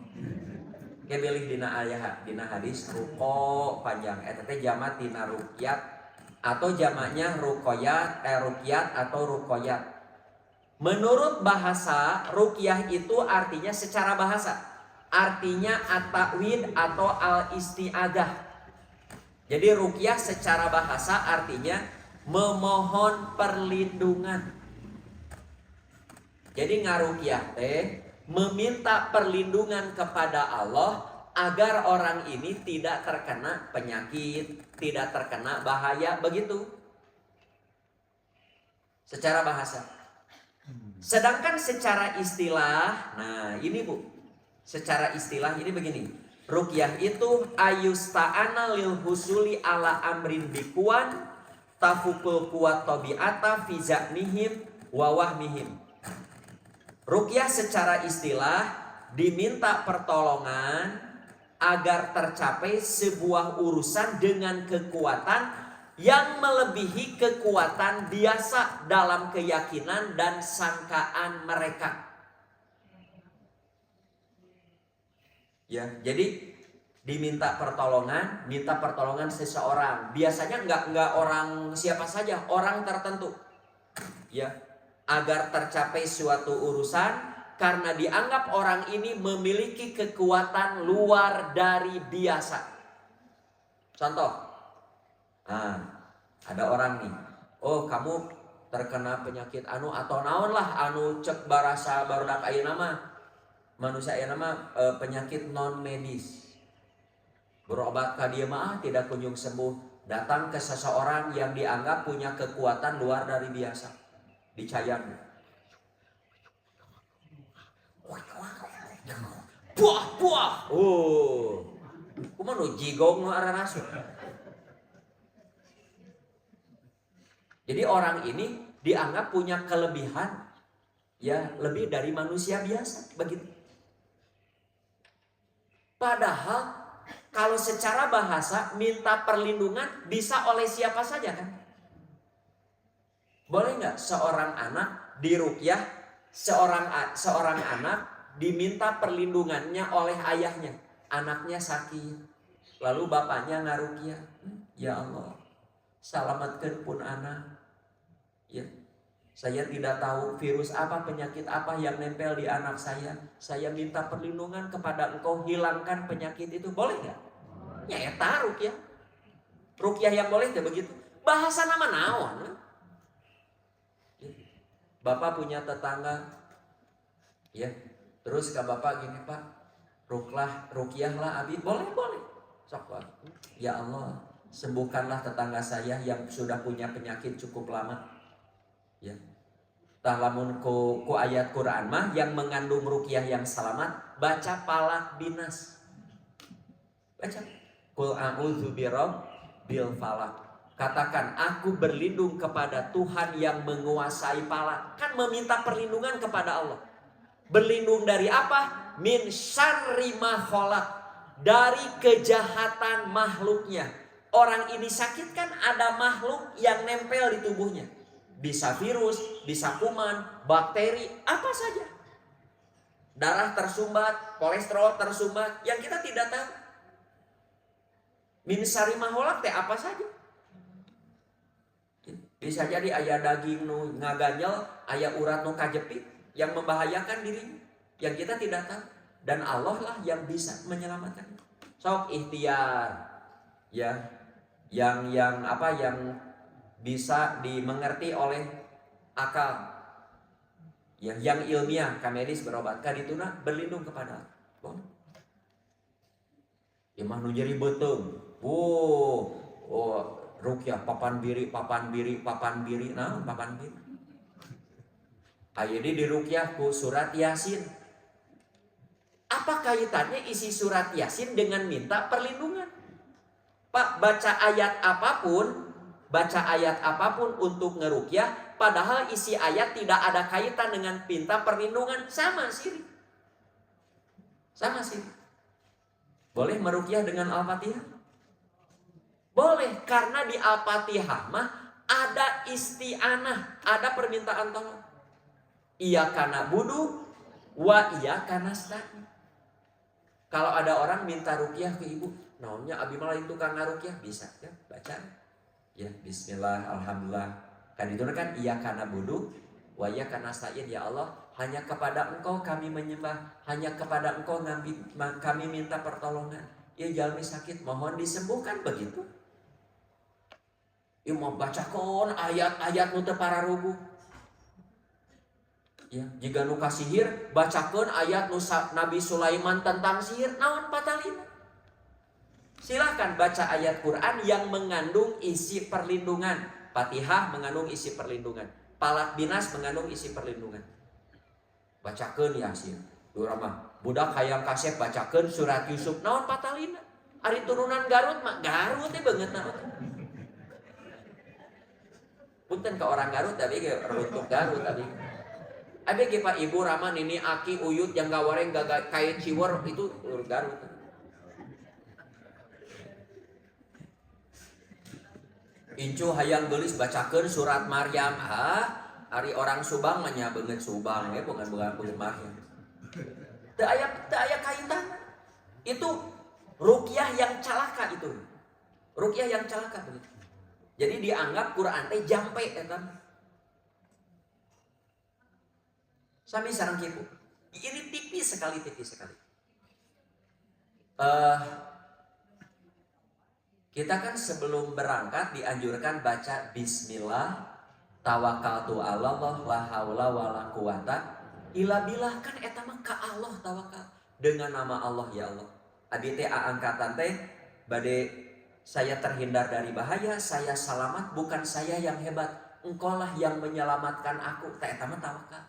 Kebilih dina ayat dina hadis ruko panjang eta teh jamak tina ruqyat atau jamaknya ruqyat atau ruqyat. Menurut bahasa, ruqyah itu artinya secara bahasa, artinya at-ta'wid atau al-isti'adah. Jadi ruqyah secara bahasa artinya memohon perlindungan. Jadi ngaruqyah teh meminta perlindungan kepada Allah agar orang ini tidak terkena penyakit, tidak terkena bahaya, begitu. Secara bahasa. Sedangkan secara istilah, nah ini Bu, secara istilah ini begini. Ruqyah itu ayusta'ana lil husuli ala amrin bikuan tafukul kuat tabi'ata fi za'nihim wa wahmihim. Ruqyah secara istilah diminta pertolongan agar tercapai sebuah urusan dengan kekuatan yang melebihi kekuatan biasa dalam keyakinan dan sangkaan mereka. Ya, jadi diminta pertolongan, minta pertolongan seseorang. Biasanya enggak orang siapa saja, orang tertentu. Ya, agar tercapai suatu urusan karena dianggap orang ini memiliki kekuatan luar dari biasa. Contoh. Nah, ada orang nih, oh kamu terkena penyakit anu atau naon lah anu cek barasa barudak ayeuna mah manusia ayeuna mah penyakit non medis. Berobat ka dieu mah tidak kunjung sembuh. Datang ke seseorang yang dianggap punya kekuatan luar dari biasa. Dicayang. Buah. Kumaha nu jigong nu ararasu. Jadi orang ini dianggap punya kelebihan ya lebih dari manusia biasa begitu. Padahal kalau secara bahasa minta perlindungan bisa oleh siapa saja kan? Boleh nggak seorang anak diruqyah, seorang anak diminta perlindungannya oleh ayahnya, anaknya sakit, lalu bapaknya ngaruqyah, ya Allah selamatkan pun anak. Ya, saya tidak tahu virus apa, penyakit apa yang nempel di anak saya. Saya minta perlindungan kepada Engkau hilangkan penyakit itu. Boleh nggak? Ya taruh ya. Ruqyah yang boleh teh begitu. Bahasa nama naon. Bapak punya tetangga, ya, terus ke bapak gini, Pak, ruqyah lah abi, boleh, sok Pak. Ya Allah, sembuhkanlah tetangga saya yang sudah punya penyakit cukup lama, ya. Lamun ku ayat Quran mah yang mengandung ruqyah yang selamat, baca Falaq Binas, baca Qul a'udzu birabbil falaq. Katakan, aku berlindung kepada Tuhan yang menguasai falak. Kan meminta perlindungan kepada Allah. Berlindung dari apa? Min syarri ma khalaq. Dari kejahatan makhluknya. Orang ini sakit kan ada makhluk yang nempel di tubuhnya. Bisa virus, bisa kuman, bakteri, apa saja. Darah tersumbat, kolesterol tersumbat, yang kita tidak tahu. Min syarri ma khalaq teh apa saja. Bisa jadi ayah daging nu ngaganjel, ayah urat nu kajepit yang membahayakan dirinya, yang kita tidak tahu. Dan Allah lah yang bisa menyelamatkan. Sok ikhtiar, ya, yang bisa dimengerti oleh akal, ya, yang ilmiah, kamedis berobat, kadituna berlindung kepada Allah. Imah nu jadi betung, ruqyah papan biri, nah papan biri. Ayeuna di ruqyah ku surat Yasin. Apa kaitannya isi surat Yasin dengan minta perlindungan? Pak, baca ayat apapun untuk ngeruqyah, padahal isi ayat tidak ada kaitan dengan minta perlindungan, sama sih. Boleh meruqyah dengan Al-Fatihah? Boleh, karena di Al-Fatihah mah ada isti'anah, ada permintaan tolong. Iyyaka na'budu wa iyyaka nasta'in. Kalau ada orang minta ruqyah ke ibu, naonnya abi malah itu kan ngaruqyah, bisa ya, baca. Ya, bismillah, alhamdulillah. Kan itu kan iyyaka na'budu wa iyyaka nasta'in, ya Allah, hanya kepada Engkau kami menyembah, hanya kepada Engkau kami minta pertolongan. Ya jalmi sakit mohon disembuhkan, begitu. Mau bacakan ayat-ayat nu teu pararubuh. Ya, jika nu kasihir bacakan ayat nu Nabi Sulaiman tentang sihir, naon patalina. Silahkan baca ayat Quran yang mengandung isi perlindungan. Fatihah mengandung isi perlindungan. Falaq Binas mengandung isi perlindungan. Bacakan Yasin. Durama budak hayang kasep bacakan surat Yusuf, naon patalina. Ari turunan Garut mah Garut teh beungeut naon. Punten ke orang Garut tapi ke runtuk Garut tapi. Abi ge Pak Ibu Rama Nini Aki Uyut yang gawareng kait ciwor itu Garut. Incu hayang geulis bacakeun surat Maryam. Ari orang Subang mah nya beungeut Subang ya bukan Maryam. Teu aya kaitan. Itu ruqyah yang calaka itu. Ruqyah yang calaka begitu. Jadi dianggap Quran teh jampe eta. Sami sareng kitu. Ini tipis sekali. Kita kan sebelum berangkat dianjurkan baca bismillah, tawakkaltu 'alallah, la haula wala quwata illa billah. Kan eta mah ka Allah tawakal. Dengan nama Allah ya Allah. Abi teh angkatan teh bade saya terhindar dari bahaya, saya selamat, bukan saya yang hebat. Engkaulah yang menyelamatkan aku. Eta mah tawakal.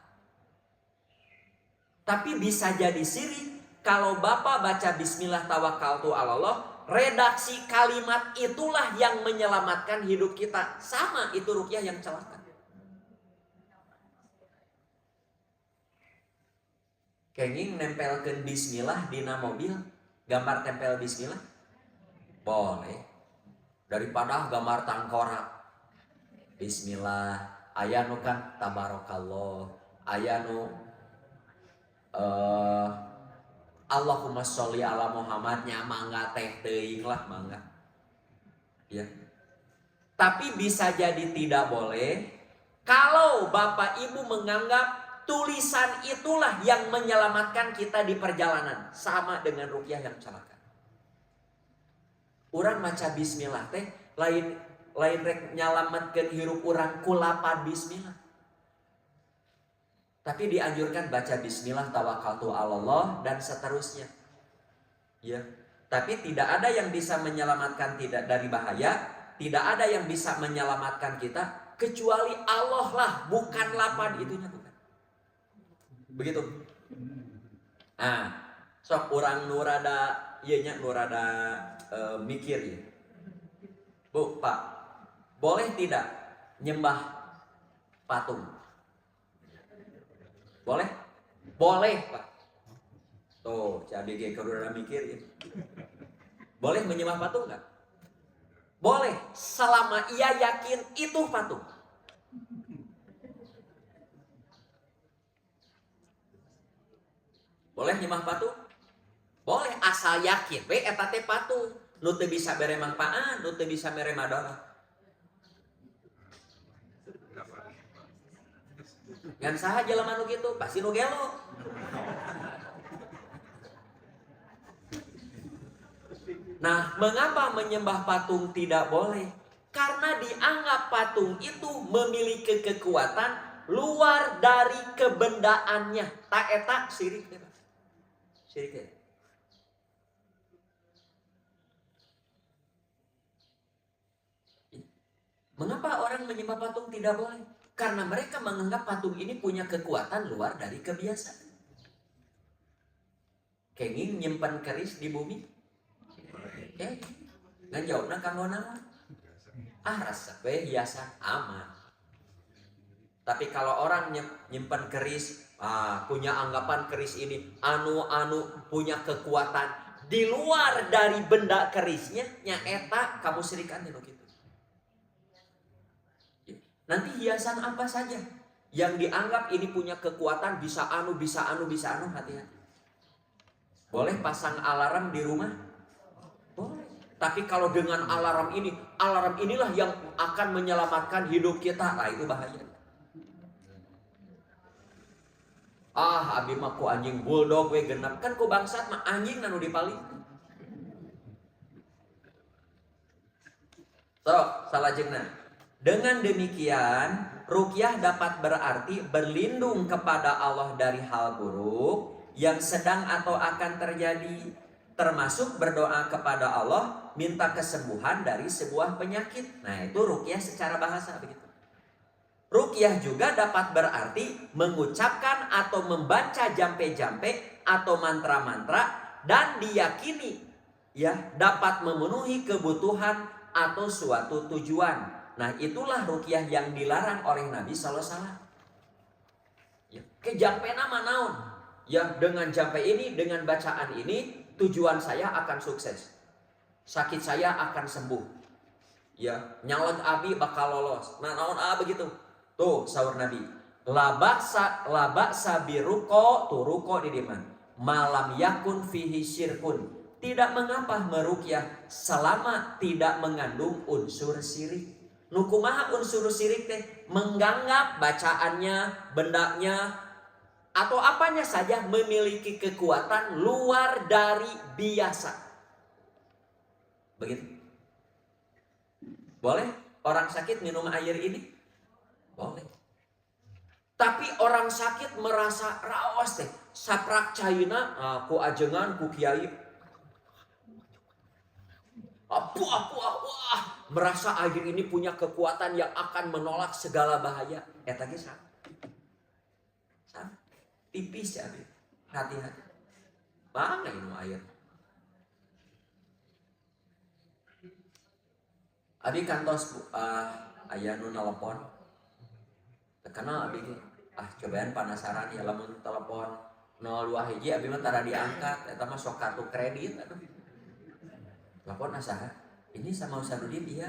Tapi bisa jadi sirik kalau Bapak baca bismillah tawakkaltu 'alallah, redaksi kalimat itulah yang menyelamatkan hidup kita. Sama itu ruqyah yang celaka. Kenging nempelkeun bismillah dina mobil, gambar tempel bismillah. Boleh. Daripada gambar tangkorak. Bismillah, aya nu kan tabarakallah, aya nu Allahumma sholli ala Muhammad, nya mangga teh teuing lah mangga. Ya. Tapi bisa jadi tidak boleh kalau Bapak Ibu menganggap tulisan itulah yang menyelamatkan kita di perjalanan, sama dengan ruqyah yang celaka. Urang maca bismillah teh lain rek nyalametkeun hirup urang ku lapan bismillah. Tapi dianjurkan baca bismillah, tawakkaltu 'alallah dan seterusnya. Ya. Tapi tidak ada yang bisa menyelamatkan tidak dari bahaya, tidak ada yang bisa menyelamatkan kita kecuali Allah lah, bukan lapan itunya, bukan. Begitu. Nah, sok urang nu rada ieu nya nu rada mikir ya. Bu, Pak, boleh tidak nyembah patung? Boleh? Boleh, Pak. Tuh, jadi kayak udah mikir ya. Boleh menyembah patung nggak? Boleh, selama ia yakin itu patung. Boleh nyembah patung? Boleh, asal yakin we eta teh patung. Nu teu bisa bere mangpaat, nu teu bisa mere madara. Ngan saha jelema nu kitu? Pasti nu gelo. Nah, mengapa menyembah patung tidak boleh? Karena dianggap patung itu memiliki kekuatan luar dari kebendaannya. Tak eta syirik ya. Syirik ya. Mengapa orang menyembah patung tidak boleh? Karena mereka menganggap patung ini punya kekuatan luar dari kebiasaan. Kenging nyimpan keris di bumi. Ngan jawabna kanggo naon? Resep we hiasan aman. Tapi kalau orang nyimpan keris, punya anggapan keris ini anu punya kekuatan di luar dari benda kerisnya, nya eta kamu syirikan dinu kitu. Nanti hiasan apa saja yang dianggap ini punya kekuatan bisa anu, hati-hati. Boleh pasang alarm di rumah? Boleh. Tapi kalau dengan alarm inilah yang akan menyelamatkan hidup kita, lah itu bahaya. Abi mah ku anjing bulldog we genep, kan ku bangsat mah anjing anu dipaling. Salajengna. Dengan demikian, ruqyah dapat berarti berlindung kepada Allah dari hal buruk yang sedang atau akan terjadi, termasuk berdoa kepada Allah minta kesembuhan dari sebuah penyakit. Nah, itu ruqyah secara bahasa begitu. Ruqyah juga dapat berarti mengucapkan atau membaca jampe-jampe atau mantra-mantra dan diyakini ya dapat memenuhi kebutuhan atau suatu tujuan. Nah, itulah ruqyah yang dilarang oleh Nabi sallallahu alaihi wasallam. Ya, ke jampe nama naon? Ya, dengan jampe ini, dengan bacaan ini, tujuan saya akan sukses. Sakit saya akan sembuh. Ya, nyalon abi bakal lolos. Nah, naon begitu? Tuh, sahur Nabi. Labaksa biruko, tuh ruko di mana? Malam yakun fihi syirkun. Tidak mengapa meruqyah selama tidak mengandung unsur syirik. Nukumaha unsur syirik teh? Menganggap bacaannya, bendanya, atau apanya saja memiliki kekuatan luar dari biasa. Begitu. Boleh orang sakit minum air ini? Boleh. Tapi orang sakit merasa raos teh, saprak caina ku ajengan ku kiai. Merasa air ini punya kekuatan yang akan menolak segala bahaya. Eta ge sama. Tipis ya, hati-hati. Bangga minum air. Abi kantos aya nu nelpon. Kenal abi ge. Cobaan penasaran ya lamun telepon 02 hiji abi mah tara diangkat, eta mah sok kartu kredit atuh. Telepon asaha? Ini sama Ustaz Rudi ya.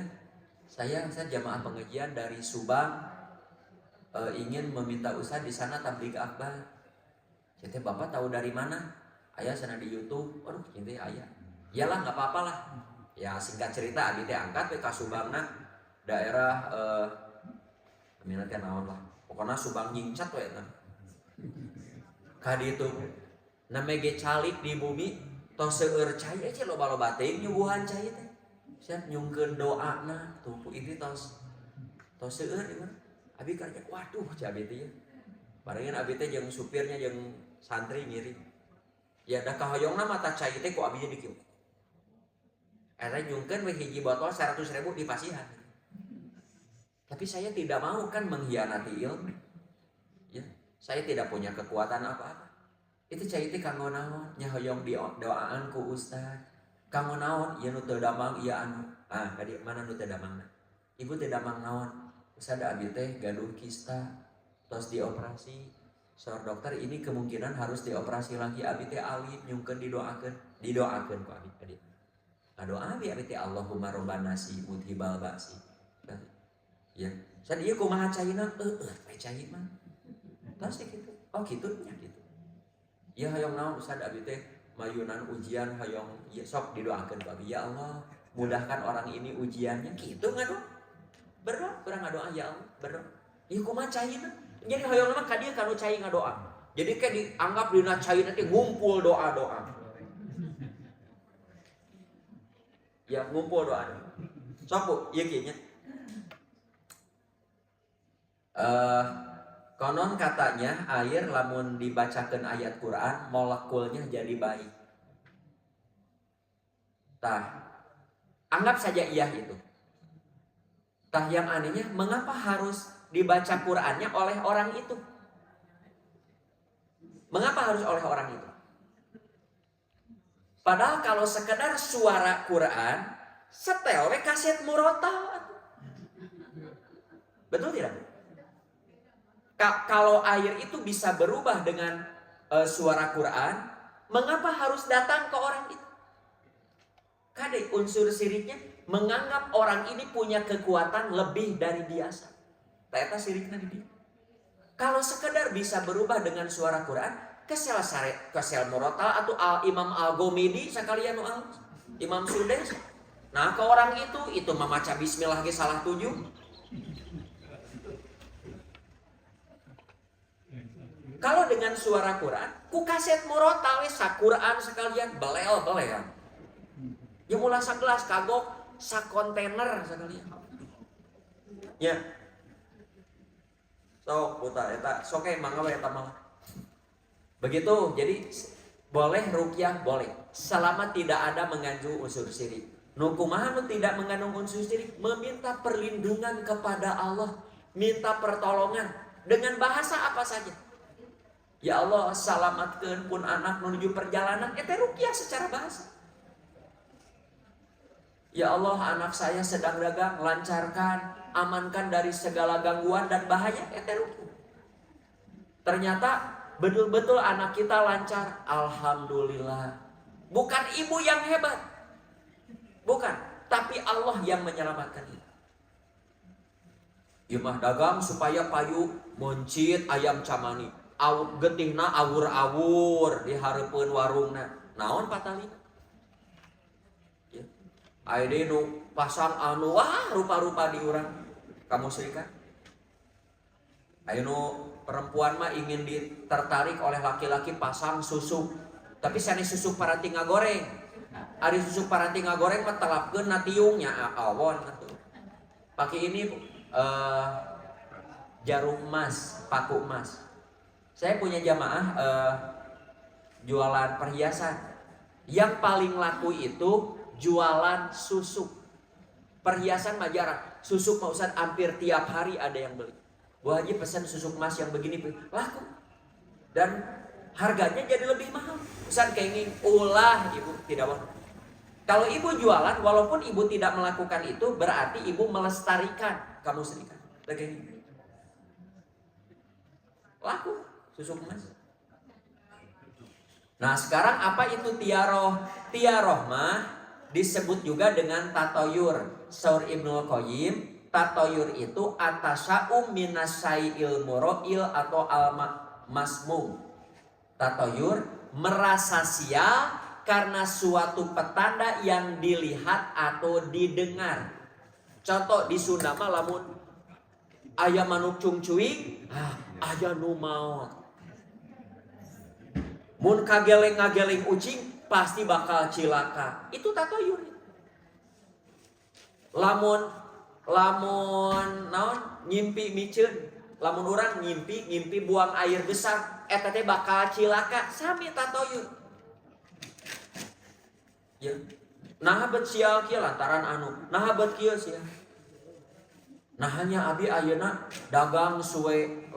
Saya jamaah pengajian dari Subang, ingin meminta Ustaz di sana tabligh akbar. Jadi Bapak tahu dari mana? Ayah sana di YouTube. Aduh, ini ayah. Iyalah nggak apa-apa lah. Ya singkat cerita, abi teh angkat ke Subangna, daerah minatnya naon lah. Pokoknya Subang nyingcat we eta. Kadi itu namanya calik di bumi, tos seueur cai aja loba-loba teh nyubuhan cai teh. Saya nyungkeun doana tuh ini tos seueur ieu mah. Abi karya waduh cah abi teh ya. Parengan abi teh jeung supirnya jeung santri ngiring. Ya da kahoyongna mata cai teh ku abi di kieu. Eta nyungkeun we hiji botol 100.000 di pasihan. Tapi saya tidak mau kan mengkhianati ilmu. Ya, saya tidak punya kekuatan apa-apa. Itu cai teh kanggo naon? Nya hoyong doaan ku ustaz. Kanggo naon? Ieu nu teu damang ieu anu. Ah, kadi mana nu teu damangna? Ibu teu damang naon? Ustaz abi teh gaduh kista, tos dioperasi. Saur dokter ini kemungkinan harus dioperasi lagi. Abi teh alit nyungkeun didoakeun ku abi tadi. Doa abi teh Allahumma robbana si mudhibal ba'si. Ya, sad ieu kumaha caina? We cai mah. Tos kitu. Oh kitu nya kitu. Ya hayong naon Ustaz abi teh mayunan ujian hayong ya sok didoakeun ku abi. Ya Allah, mudahkan orang ini ujiannya. Kitu ngadoa. Berdoa, urang ngadoa ya Allah, berdoa. Ieu kumaha caina? Jadi hoyong mah ka dieu kanu cai ngadoa. Jadi kayak dianggap dina cai nanti ngumpul doa-doa. Ya ngumpul doa. Sok Bu, ieu kieu nya. Konon katanya air lamun dibacakeun ayat Quran molekulnya jadi baik. Tah, anggap saja iya itu. Tah yang anehnya mengapa harus dibaca Qurannya oleh orang itu? Mengapa harus oleh orang itu? Padahal kalau sekedar suara Quran, setel we kaset murotal. Betul tidak? Kalau air itu bisa berubah dengan suara Quran, mengapa harus datang ke orang itu? Kade unsur siriknya menganggap orang ini punya kekuatan lebih dari biasa. Eta sirikna di dia. Kalau sekedar bisa berubah dengan suara Quran, kesel murotal atau Imam Al-Ghomidi sekalian Imam Sudes. Nah ke orang itu memaca bismillah ge salah 7. Kalau dengan suara Quran, ku kaset murotal sa Quran sekalian belel. Ya mula sagelas kagok sakontainer sekalian. Ya. Sok putar eta sok mangga we eta mah. Begitu, jadi boleh ruqyah boleh selama tidak ada mengandung unsur syirik. Nu kumaha nu tidak mengandung unsur syirik? Meminta perlindungan kepada Allah, minta pertolongan dengan bahasa apa saja. Ya Allah, salamatkeun pun anak menuju perjalanan, eta ruqyah secara bahasa. Ya Allah, anak saya sedang dagang, lancarkan, amankan dari segala gangguan dan bahaya, eta ruqyah. Ternyata betul-betul anak kita lancar, alhamdulillah. Bukan ibu yang hebat, bukan, tapi Allah yang menyelamatkan kita. Ieu mah dagang supaya payu moncit ayam camani. Getihna awur-awur di hareupeun warungna. Naon patalina? Ya. Ayeuna nu pasang anu wah rupa-rupa di urang. Kamu serikan? Ayeuna perempuan mah ingin tertarik oleh laki-laki pasang susuk. Tapi sanes susuk paranti ngagoreng. Ari susuk paranti ngagoreng mah telapkeun na tiungnya awon atuh. Pakai ini jarum emas, paku emas. Saya punya jamaah jualan perhiasan. Yang paling laku itu jualan susuk. Perhiasan mah jarang. Susuk mah Ustaz hampir tiap hari ada yang beli. Bu Haji pesan susuk emas yang begini laku. Dan harganya jadi lebih mahal. Ustaz kenging ulah ibu tidak mau. Kalau ibu jualan walaupun ibu tidak melakukan itu berarti ibu melestarikan kamu serikan. Begini. Laku. Susuk emas. Nah sekarang apa itu tiaroh? Tiaroh mah disebut juga dengan tatoyur. Saur Ibnul Qayyim, tatoyur itu atasya'um minasyai'il muro'il atau al-masmum. Tatoyur merasa sial karena suatu petanda yang dilihat atau didengar. Contoh di Sunda mah lamun aya manuk cungcuing, aya nu maot. Mun kageleng-ngageleng ucing pasti bakal cilaka. Itu tatoyur. lamun naon ngimpi miceun, lamun urang ngimpi buang air besar eta teh bakal cilaka sami tatoyun. Ya. Nah bet sia kieu lantaran anu, nah bet kieu sia. Nah hanya abi ayeuna dagang suwe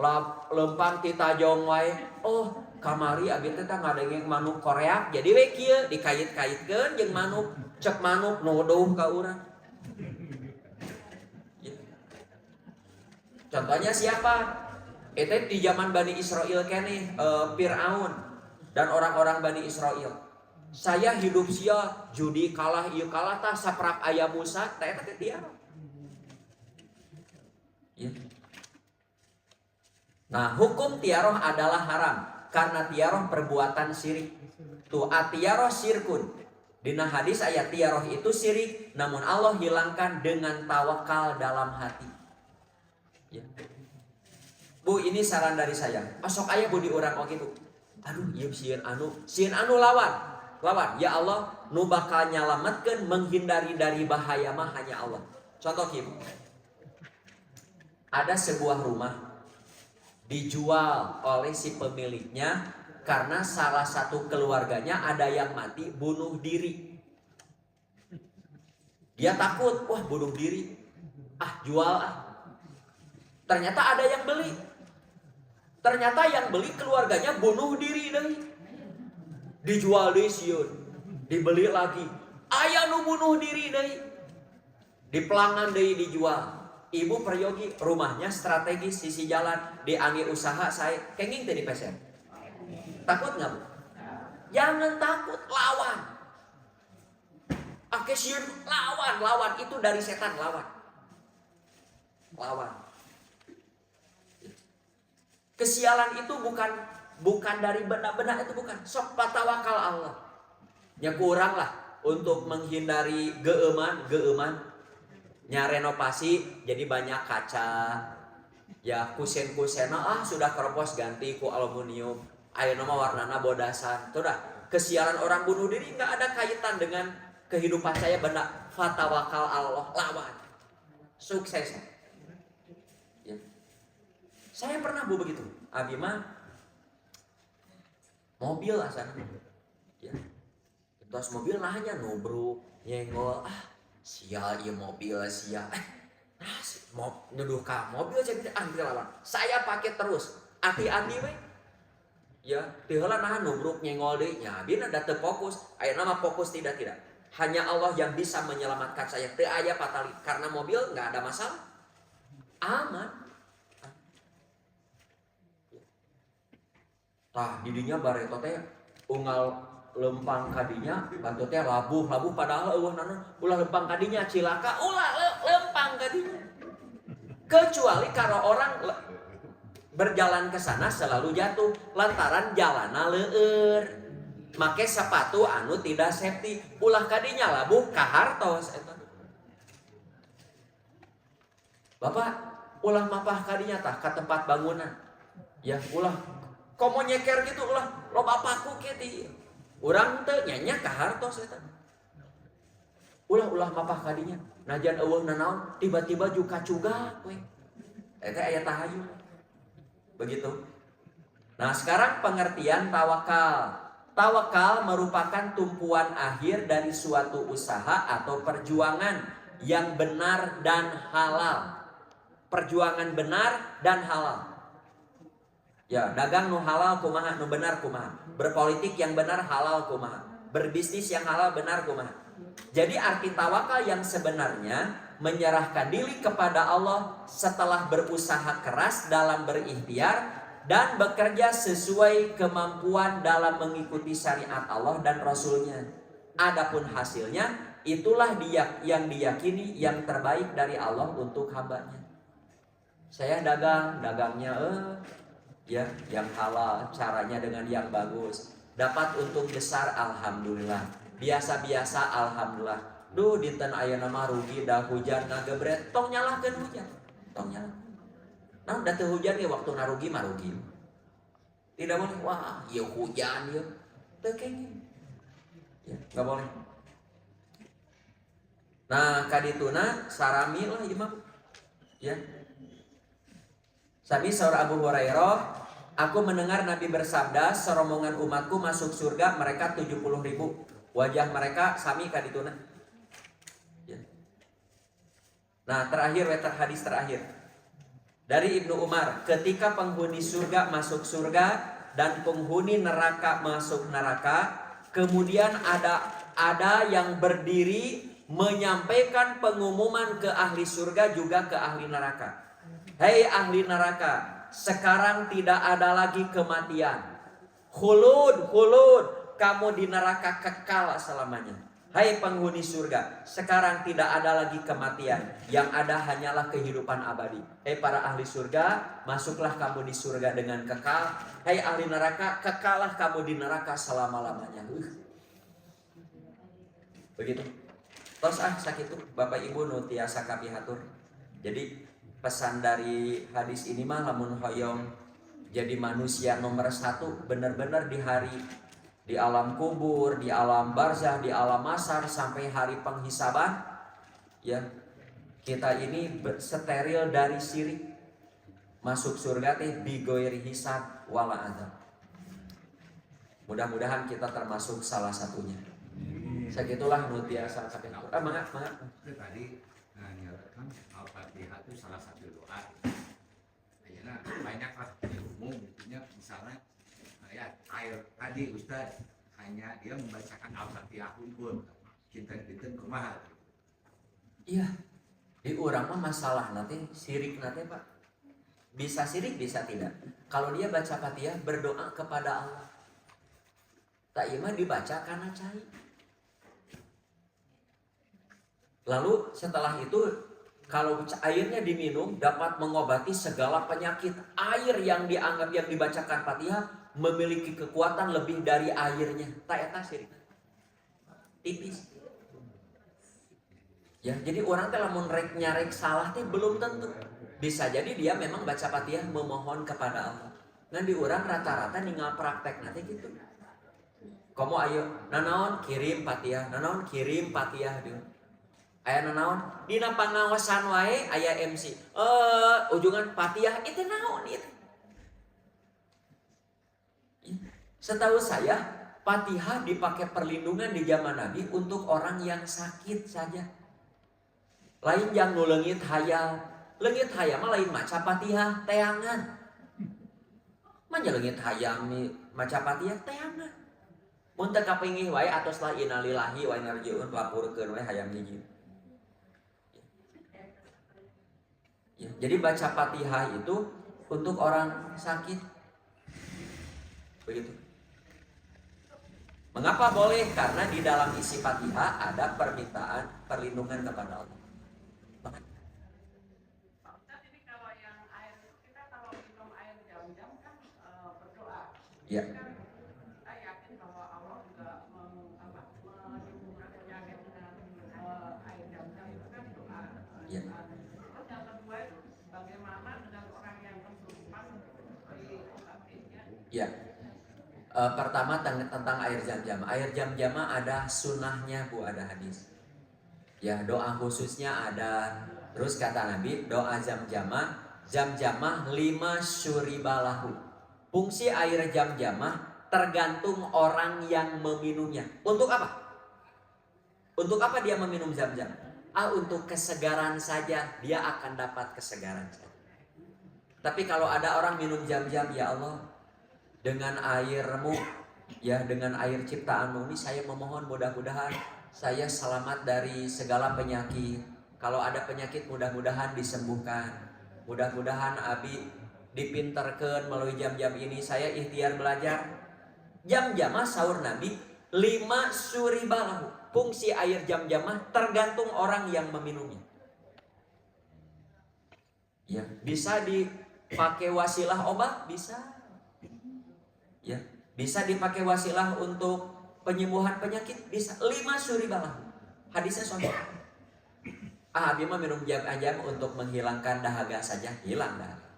lempang ti tajong wae. Oh, kamari abi teh ngadengeng manuk Korea, jadi we kieu dikait-kaitkeun jeung manuk, cek manuk nuduh ka urang. Contohnya siapa? Itu di zaman Bani Israel kene, Fir'aun dan orang-orang Bani Israel. Saya hidup sia judi kalah ieu kalah tah saprak aya Musa, tah eta teh dia. Ya. Nah, hukum tiaroh adalah haram karena tiaroh perbuatan syirik. Tu atiaroh syirkun. Dina hadis ayat tiaroh itu syirik, namun Allah hilangkan dengan tawakal dalam hati. Ya. Bu, ini saran dari saya. Pasok aya bu di urang oge bu. Aduh, ieu sieun anu lawan. Ya Allah, nu bakal nyalametkeun menghindari dari bahaya mah hanya Allah. Contoh kieu. Ada sebuah rumah dijual oleh si pemiliknya karena salah satu keluarganya ada yang mati bunuh diri. Dia takut, wah bunuh diri. Jual Ternyata ada yang beli. Ternyata yang beli keluarganya bunuh diri deui. Dijual deui sieun. Dibeli lagi. Aya nu bunuh diri deui. Dipelangan deui dijual. Ibu peryogi rumahnya strategis sisi jalan diangge usaha saya kenging teh di pesen. Takut nggak bu? Jangan takut, lawan. Sieun lawan itu dari setan lawan. Kesialan itu bukan dari benda-benda itu bukan. Sok patawakal Allah. Ya kurang lah untuk menghindari geeman. Nya renovasi jadi banyak kaca. Ya kusen-kusena sudah keropos ganti ku aluminium. Ayeuna mah warnana bodasan. Tuh dah, kesialan orang bunuh diri enggak ada kaitan dengan kehidupan saya benda. Fatawakal Allah, lawan. Sukses. Ya. Saya pernah bu begitu. Abi mah mobil asalnya. Ya. Terus mobil nahnya nubruk, nyenggol, sial ieu mobil sia. Nuduh ka mobil jadi ambil lawan. Saya pakai terus. Hati-hati we. Ya, teu heula nah nubruk nyenggol deui nya. Bina da teu fokus. Ayeuna mah fokus tidak. Hanya Allah yang bisa menyelamatkan saya. Teu aya patali karena mobil enggak ada masalah. Aman. Tah didinya bareto teh unggal lempang kadinya bantu teh labuh padahal ulah lempang kadinya cilaka lempang kadinya. Kecuali kalau orang berjalan ke sana selalu jatuh lantaran jalana leueur. Make sepatu anu tidak safety, ulah kadinya labuh ka hartos eta. Bapak ulah mapah kadinya tah ka tempat bangunan. Ya ulah komo nyeker gitu ulah loba paku kieu. Urang teu nyanya ka hartos eta. Ulah mapah kadinya. Najan eueuh nanaon tiba-tiba juga cugak we. Eta aya tahayul. Begitu. Nah, sekarang pengertian tawakal. Tawakal merupakan tumpuan akhir dari suatu usaha atau perjuangan yang benar dan halal. Perjuangan benar dan halal. Ya, dagang nu halal kumaha, nu benar kumaha. Berpolitik yang benar halal kumaha. Berbisnis yang halal benar kumaha. Jadi arti tawakal yang sebenarnya menyerahkan diri kepada Allah setelah berusaha keras dalam berikhtiar dan bekerja sesuai kemampuan dalam mengikuti syariat Allah dan Rasulnya. Adapun hasilnya itulah dia yang diyakini yang terbaik dari Allah untuk hambanya. Saya dagangnya ya yang halal, caranya dengan yang bagus, dapat untung besar alhamdulillah, biasa-biasa alhamdulillah. Duh dinten ayeuna mah rugi dah hujan ngagebret, tong nyalahkeun hujan. Nah da teu hujan ge waktu narugi mah rugi. Tidak boleh wah ieu hujan ieu. Teu kenging. Ya, enggak boleh. Nah kadituna sarami lah imam ya. Sami saur Abu Hurairah, aku mendengar Nabi bersabda, serombongan umatku masuk surga mereka 70.000. Wajah mereka sami kadituna ya. Nah terakhir hadis terakhir dari Ibnu Umar, ketika penghuni surga masuk surga dan penghuni neraka masuk neraka, kemudian ada yang berdiri menyampaikan pengumuman ke ahli surga juga ke ahli neraka. Hei ahli neraka, sekarang tidak ada lagi kematian. Khulud, kamu di neraka kekal selamanya. Hai penghuni surga, sekarang tidak ada lagi kematian. Yang ada hanyalah kehidupan abadi. Hei para ahli surga, masuklah kamu di surga dengan kekal. Hei ahli neraka, kekallah kamu di neraka selama-lamanya. Begitu. Tos sakit itu Bapak Ibu nu tiasa kapihatur. Jadi pesan dari hadis ini mah lamun hoyong jadi manusia nomor 1 benar-benar di alam kubur, di alam barzah, di alam mahsyar sampai hari penghisaban ya. Kita ini steril dari syirik. Masuk surga teh bigoiri hisab wala adab. Mudah-mudahan kita termasuk salah satunya. Segitulah nu tiasa kapihatur. Mangga. Tadi nyatakan Al-Fatihah itu salah satu doa. Ayeuna banyaklah di umum intinya misalnya ya air tadi Ustaz hanya dia membacakan Al-Fatihah unggul. Kinten-kinten kumaha. Iya. Di urang mah masalah nanti syirik nanti Pak. Bisa syirik bisa tidak. Kalau dia baca Fatihah berdoa kepada Allah. Tak ima dibaca karena cai. Lalu setelah itu kalau airnya diminum dapat mengobati segala penyakit. Air yang dianggap yang dibacakan Fatihah memiliki kekuatan lebih dari airnya. Tak eta syirik. Tipis. Ya, jadi orang teh lamun nyarek salah teh belum tentu. Bisa jadi dia memang baca Fatihah memohon kepada Allah. Ngan di urang rata-rata ninggal praktek nanti gitu. Kamu ayo nanaon kirim Fatihah, nanaon kirim Fatihah dia. Aya nanaon dina pangawasan wae aya MC. Ujungan Fatihah itu naon itu. Setahu saya Fatihah dipakai perlindungan di zaman Nabi untuk orang yang sakit saja. Lain yang nu leungit hayal. Leungit hayam mah lain maca Fatihah teangan. Manya leungit hayam ni maca Fatihah teangan. Mun teu kapingih wae atos la innalillahi wa inna ilaihi raji'un lapurkeun wae hayam hiji. Ya, jadi baca Fatihah itu untuk orang sakit. Begitu. Mengapa boleh? Karena di dalam isi Fatihah ada permintaan perlindungan kepada Allah. Tapi kalau yang air itu kita kalau minum air jam-jam kan berdoa. Ya. Kita yakin bahwa Allah juga menyembuhkan penyakit dengan air jam-jam itu kan doa. Ya. Terus yang kedua itu bagaimana dengan orang yang kesurupan di obatnya? Ya. Pertama tentang air jam-jam. Air jam-jam ada sunnahnya Bu, ada hadis. Ya, doa khususnya ada. Terus kata Nabi, doa jam-jamah 5 syuribalahu. Fungsi air jam-jamah tergantung orang yang meminumnya. Untuk apa? Untuk apa dia meminum jam-jam? Untuk kesegaran saja, dia akan dapat kesegaran saja. Tapi kalau ada orang minum jam-jam, ya Allah, dengan airmu, ya dengan air ciptaanmu ini saya memohon mudah-mudahan saya selamat dari segala penyakit. Kalau ada penyakit mudah-mudahan disembuhkan. Mudah-mudahan Abi dipinterkeun melalui jam-jam ini. Saya ikhtiar belajar. Jam-jamah sahur Nabi 5 syuribalahu. Fungsi air jam-jamah tergantung orang yang meminumnya. Ya, bisa dipakai wasilah obat, bisa. Ya, bisa dipakai wasilah untuk penyembuhan penyakit, bisa. 5 syuribalahu. Hadisnya sahih. Abi mah minum jam-jam untuk menghilangkan dahaga saja, hilang dahaga.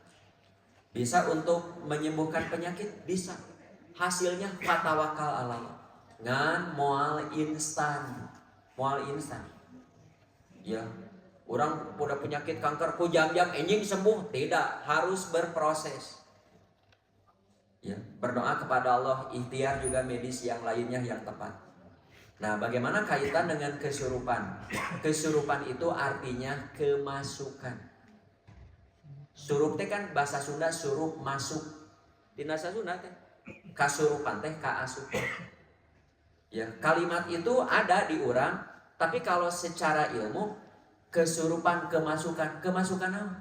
Bisa untuk menyembuhkan penyakit, bisa. Hasilnya fatawakal Allah. Ngan moal instan. Ya, orang udah penyakit kanker ku jam-jam enjing sembuh, tidak, harus berproses. Ya, berdoa kepada Allah, ikhtiar juga medis yang lainnya yang tepat. Nah, bagaimana kaitan dengan kesurupan? Kesurupan itu artinya kemasukan. Surup teh kan bahasa Sunda surup masuk. Di bahasa Sunda teh kasurupan teh kaasupan. Ya, kalimat itu ada di urang, tapi kalau secara ilmu kesurupan kemasukan apa?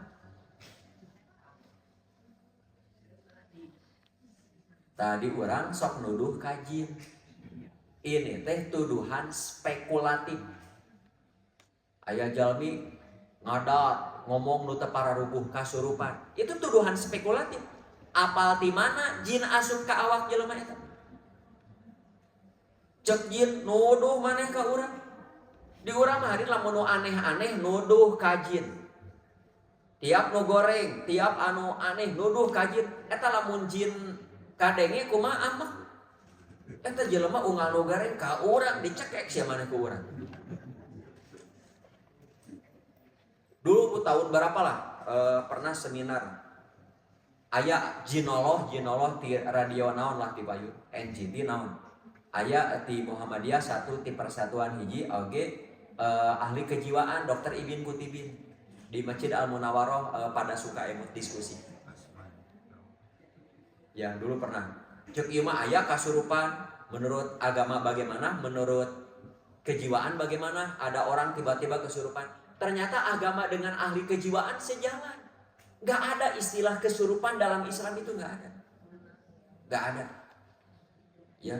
Tadi orang sok nuduh kajin. Ini teh tuduhan spekulatif. Aya jalmi ngadat ngomong nu teu pararubuh kasurupan. Itu tuduhan spekulatif. Apal ti mana jin asup ka awak jelema eta? Cek jin nuduh maneh ka urang. Di urang mah hari lamun nu aneh-aneh nuduh ka jin. Tiap nu goreng, tiap anu aneh nuduh ka jin. Eta lamun jin kadenge kumaha amak. Eta jelema unggal nu goreng ka urang dicekek sia maneh ku urang. Dulu tahun berapa lah pernah seminar aya jinoloh ti radio naon lah ti Bayu NGT naon aya ti Muhammadiyah satu ti Persatuan hiji oge ahli kejiwaan Dr. Ibin Kutibin di Masjid Al Munawaroh pada suka emut diskusi ya dulu pernah cek ieu mah aya kasurupan menurut agama bagaimana, menurut kejiwaan bagaimana, ada orang tiba-tiba kesurupan. Ternyata agama dengan ahli kejiwaan sejalan. Gak ada istilah kesurupan dalam Islam itu gak ada. Gak ada. Ya.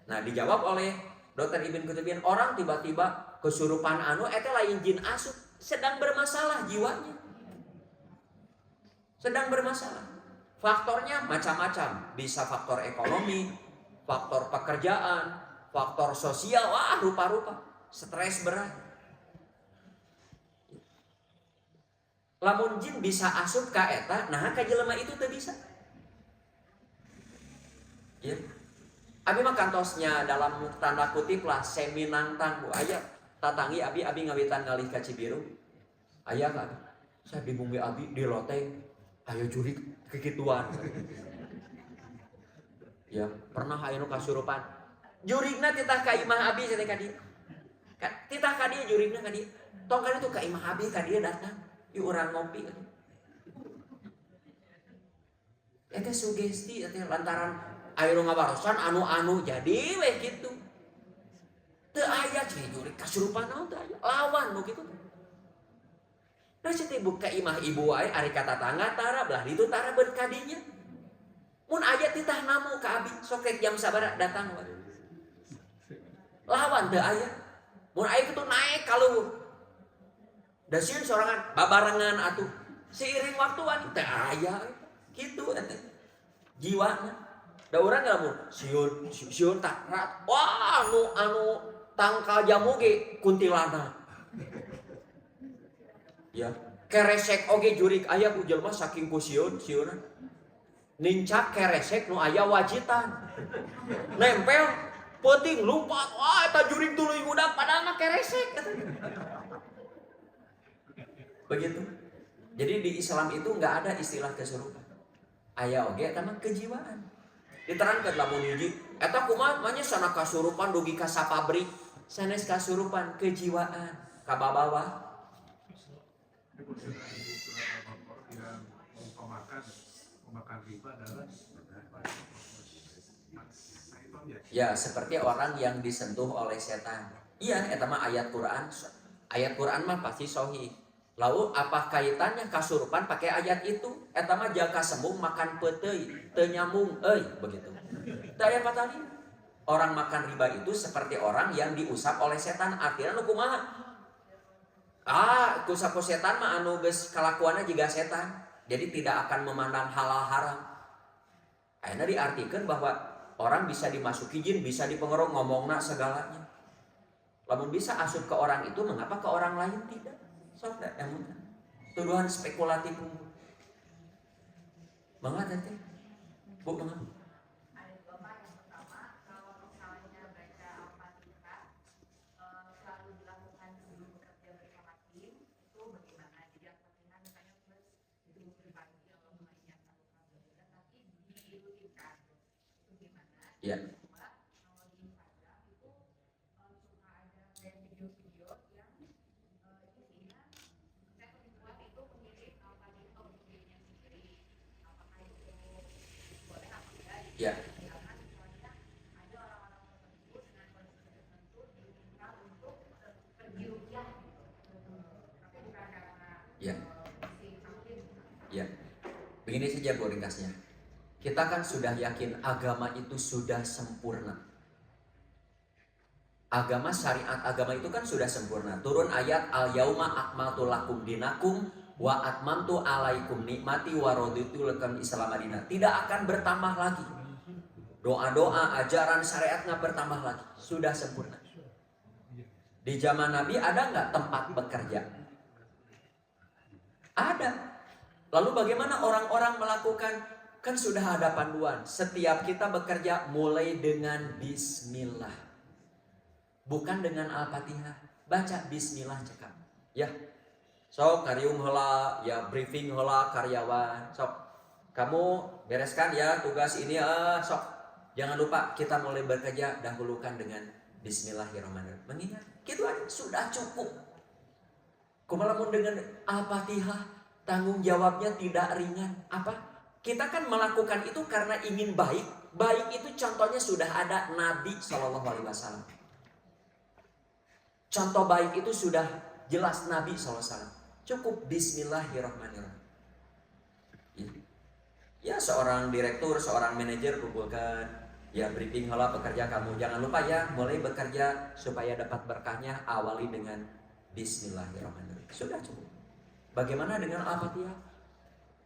Nah dijawab oleh Dr. Ibn Kutubin, orang tiba-tiba kesurupan anu eta lain jin asup, sedang bermasalah jiwanya. Sedang bermasalah. Faktornya macam-macam, bisa faktor ekonomi, faktor pekerjaan, faktor sosial, wah rupa-rupa, stres berat. Lamun jin bisa asup ka eta, nah ka jelema itu teu bisa. Ya. Abi mah kantosnya dalam tanda kutip lah semi nantang bu aya tatangi abi ngawitan ngalih ka Cibiru. Aya ka abi. Saya di bumi abi di loteng aya jurik kekituan. Ya, pernah aya nu kasurupan. Jurigna titah ka imah abi cenah ka dieu. Titah ka dieu jurigna ka dieu. Tong kana tuh ka imah abi ka dieu datang. Yuk orang ngopi kan. Eta sugesti eta lantaran aya nu ngabarosan anu-anu jadi we kitu. Teu aya cai jurik kasurupan naon teu aya. Lawan nu kitu. Nah cete buka imah ibu wae ari ka tatangga tara belah ditu tara beun ka dinya. Mun aya titah namu ka abi sok rek jam sabaraha datang wae. Lawan teu aya. Mun aya kitu naik ka luhur. Da sieun sorangan babarengan atuh seiring waktu wanita aya kitu eta jiwana da urang lamun sieun tak rat wah anu tangkal jamu ge kuntilanak ya keresek oge jurik aya ku jelema saking ku sieun nincak keresek nu aya wajitan nempel penting lumpat wah eta jurik tuluy budak padahal mah keresek begitu. Jadi di Islam itu nggak ada istilah kesurupan. Aya oge eta mah kejiwaan. Diterangkeun lamun hiji, eta kumaha manya sana kasurupan dugi ka sapabrik, sanes kasurupan kejiwaan ka bawah. Pemakan riba adalah ya seperti orang yang disentuh oleh setan. Iya, eta mah ayat Quran. Ayat Quran mah pasti sahih. Lalu apa kaitannya kasurupan pakai ayat itu? Eta mah jaka sembuh makan peuteuy, teu nyambung begitu. Teu aya patali. Orang makan riba itu seperti orang yang diusap oleh setan. Artinya nu kumaha? Kusap ku setan mah anu geus kalakuanna jiga setan. Jadi tidak akan memandang halal haram. Ayeuna diartikeun bahwa orang bisa dimasuki jin, bisa dipengaruh ngomongna segalanya. Lamun bisa asup ke orang itu, mengapa ke orang lain tidak? Soalnya yang tuduhan spekulatif banget nanti bu banget. Ada bapak yang pertama kalau misalnya baca Al-Fatihah selalu dilakukan sebelum bekerja bersama Ya. Ya. Ya. Ya. Begini saja Bu ringkasnya. Kita kan sudah yakin agama itu sudah sempurna. Agama syariat agama itu kan sudah sempurna. Turun ayat al-yauma akmaltu lakum dinakum wa atmamtu alaikum nikmati wa raditu lakum Islam madinah. Tidak akan bertambah lagi. Doa-doa, ajaran syariat nggak bertambah lagi. Sudah sempurna. Di zaman Nabi ada nggak tempat bekerja? Ada. Lalu bagaimana orang-orang melakukan? Kan sudah ada panduan. Setiap kita bekerja mulai dengan bismillah. Bukan dengan Al-Fatihah. Baca bismillah cekap. Ya. So, karyung heula, ya briefing heula karyawan. Sok, kamu bereskan ya tugas ini sok. Jangan lupa kita mulai bekerja dahulukan dengan bismillahirrahmanirrahim. Mengingat gitu aja sudah cukup. Kumalamun dengan Al-Fatihah tanggung jawabnya tidak ringan. Apa? Kita kan melakukan itu karena ingin baik. Baik itu contohnya sudah ada Nabi SAW. Contoh baik itu sudah jelas Nabi SAW. Cukup bismillahirrahmanirrahim. Ya seorang direktur, seorang manajer kumpulkan. Ya briefing heula pekerja kamu. Jangan lupa ya mulai bekerja supaya dapat berkahnya awali dengan bismillahirrahmanirrahim. Sudah cukup. Bagaimana dengan Al-Fatihah?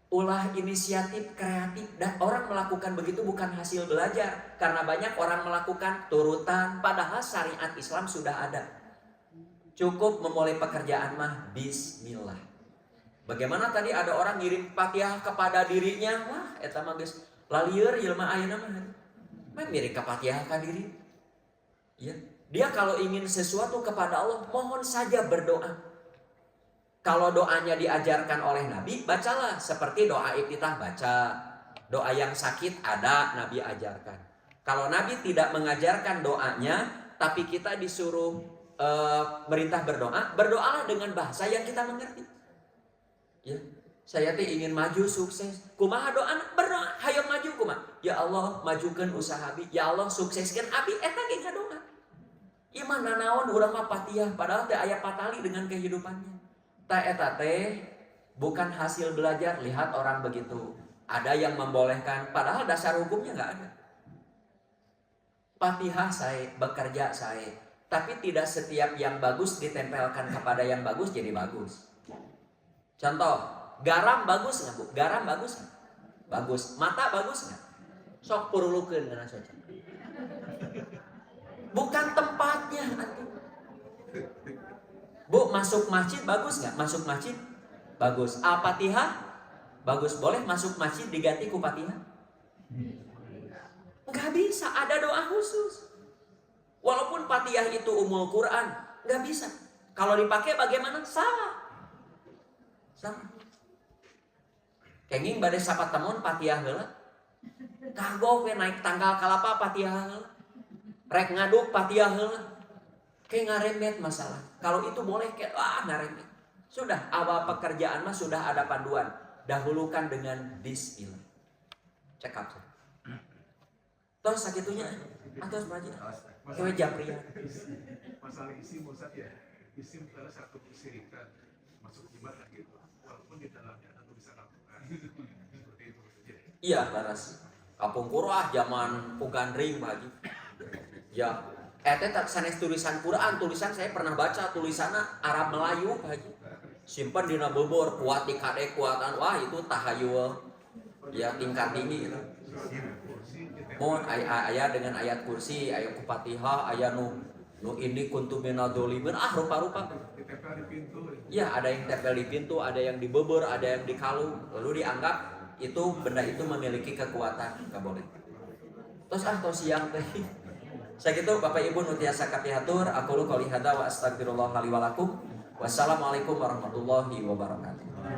Ulah inisiatif kreatif. Dan orang melakukan begitu bukan hasil belajar. Karena banyak orang melakukan turutan. Padahal syariat Islam sudah ada. Cukup memulai pekerjaan mah bismillah. Bagaimana tadi ada orang ngirim Fatihah kepada dirinya. Wah eta mah geus lalieur ieu mah ayeuna mah. Mirip ke Fatihah ka diri. Ya. Dia kalau ingin sesuatu kepada Allah mohon saja berdoa. Kalau doanya diajarkan oleh Nabi, bacalah seperti doa iftitah baca. Doa yang sakit ada Nabi ajarkan. Kalau Nabi tidak mengajarkan doanya, tapi kita disuruh merintah berdoa, berdoalah dengan bahasa yang kita mengerti. Ya, saya ingin maju sukses. Kumaha doa? Berdoa, hayo maju kumaha. Ya Allah, majukan usaha abi. Ya Allah, sukseskan abi. Eta ge ngadoa. Ieu mah nanaon urang mah Fatihah, padahal teh aya patali dengan kehidupannya. Ta eta teh bukan hasil belajar. Lihat orang begitu. Ada yang membolehkan, padahal dasar hukumnya nggak ada. Fatihah saya, bekerja saya. Tapi tidak setiap yang bagus ditempelkan kepada yang bagus jadi bagus. Contoh, garam bagus nggak Bu? Garam bagus nggak? Bagus. Mata bagus nggak? Sok purulukeun kana soca. Bukan tempatnya atuh. Bu, masuk masjid bagus nggak? Masuk masjid bagus. Al-Fatihah bagus. Boleh masuk masjid diganti ku Fatihah? Nggak bisa. Ada doa khusus. Walaupun Fatihah itu umul Quran, nggak bisa. Kalau dipakai bagaimana? Salah. Salah. Kenging bade sapat temun Fatihah heula. Kagok we naik tanggal kalapa Fatihah heula. Rek ngaduk Fatihah heula. Kayak ngaremet masalah. Kalau itu boleh kayak ngaremet. Sudah awal pekerjaan mah sudah ada panduan. Dahulukan dengan bismillah. Cekap. Terus sakitunya atau sebenarnya kewe japria. Masalah isim Ustaz ya. Isim adalah satu kesirikan masuk ibadah gitu. Walaupun di dalamnya ada tulisan Al-Quran. Seperti itu saja. Iya, laras. Kapung Qur'ah zaman Pugandring bagi. Ya, tak sanes tulisan Quran, tulisan saya pernah baca tulisannya Arab Melayu bagi. Simpan dina bobor, kuat di kade kuatan. Wah, itu tahayul. Ya tingkat tinggi gitu. Mohon ayat dengan ayat kursi, ayat Fatihah, ayat nu ini kuntu minal dzalimin rupa-rupa. Ditempel di pintu. Ya, ada yang tempel di pintu, ada yang dibobor, ada yang di kalung. Lalu dianggap itu benda itu memiliki kekuatan, enggak boleh. Terus tos siang teh. Sakitu Bapak Ibu nu tiasa kapihatur, aku qouli hadza wa astagfirullah li wa lakum. Wassalamualaikum warahmatullahi wabarakatuh.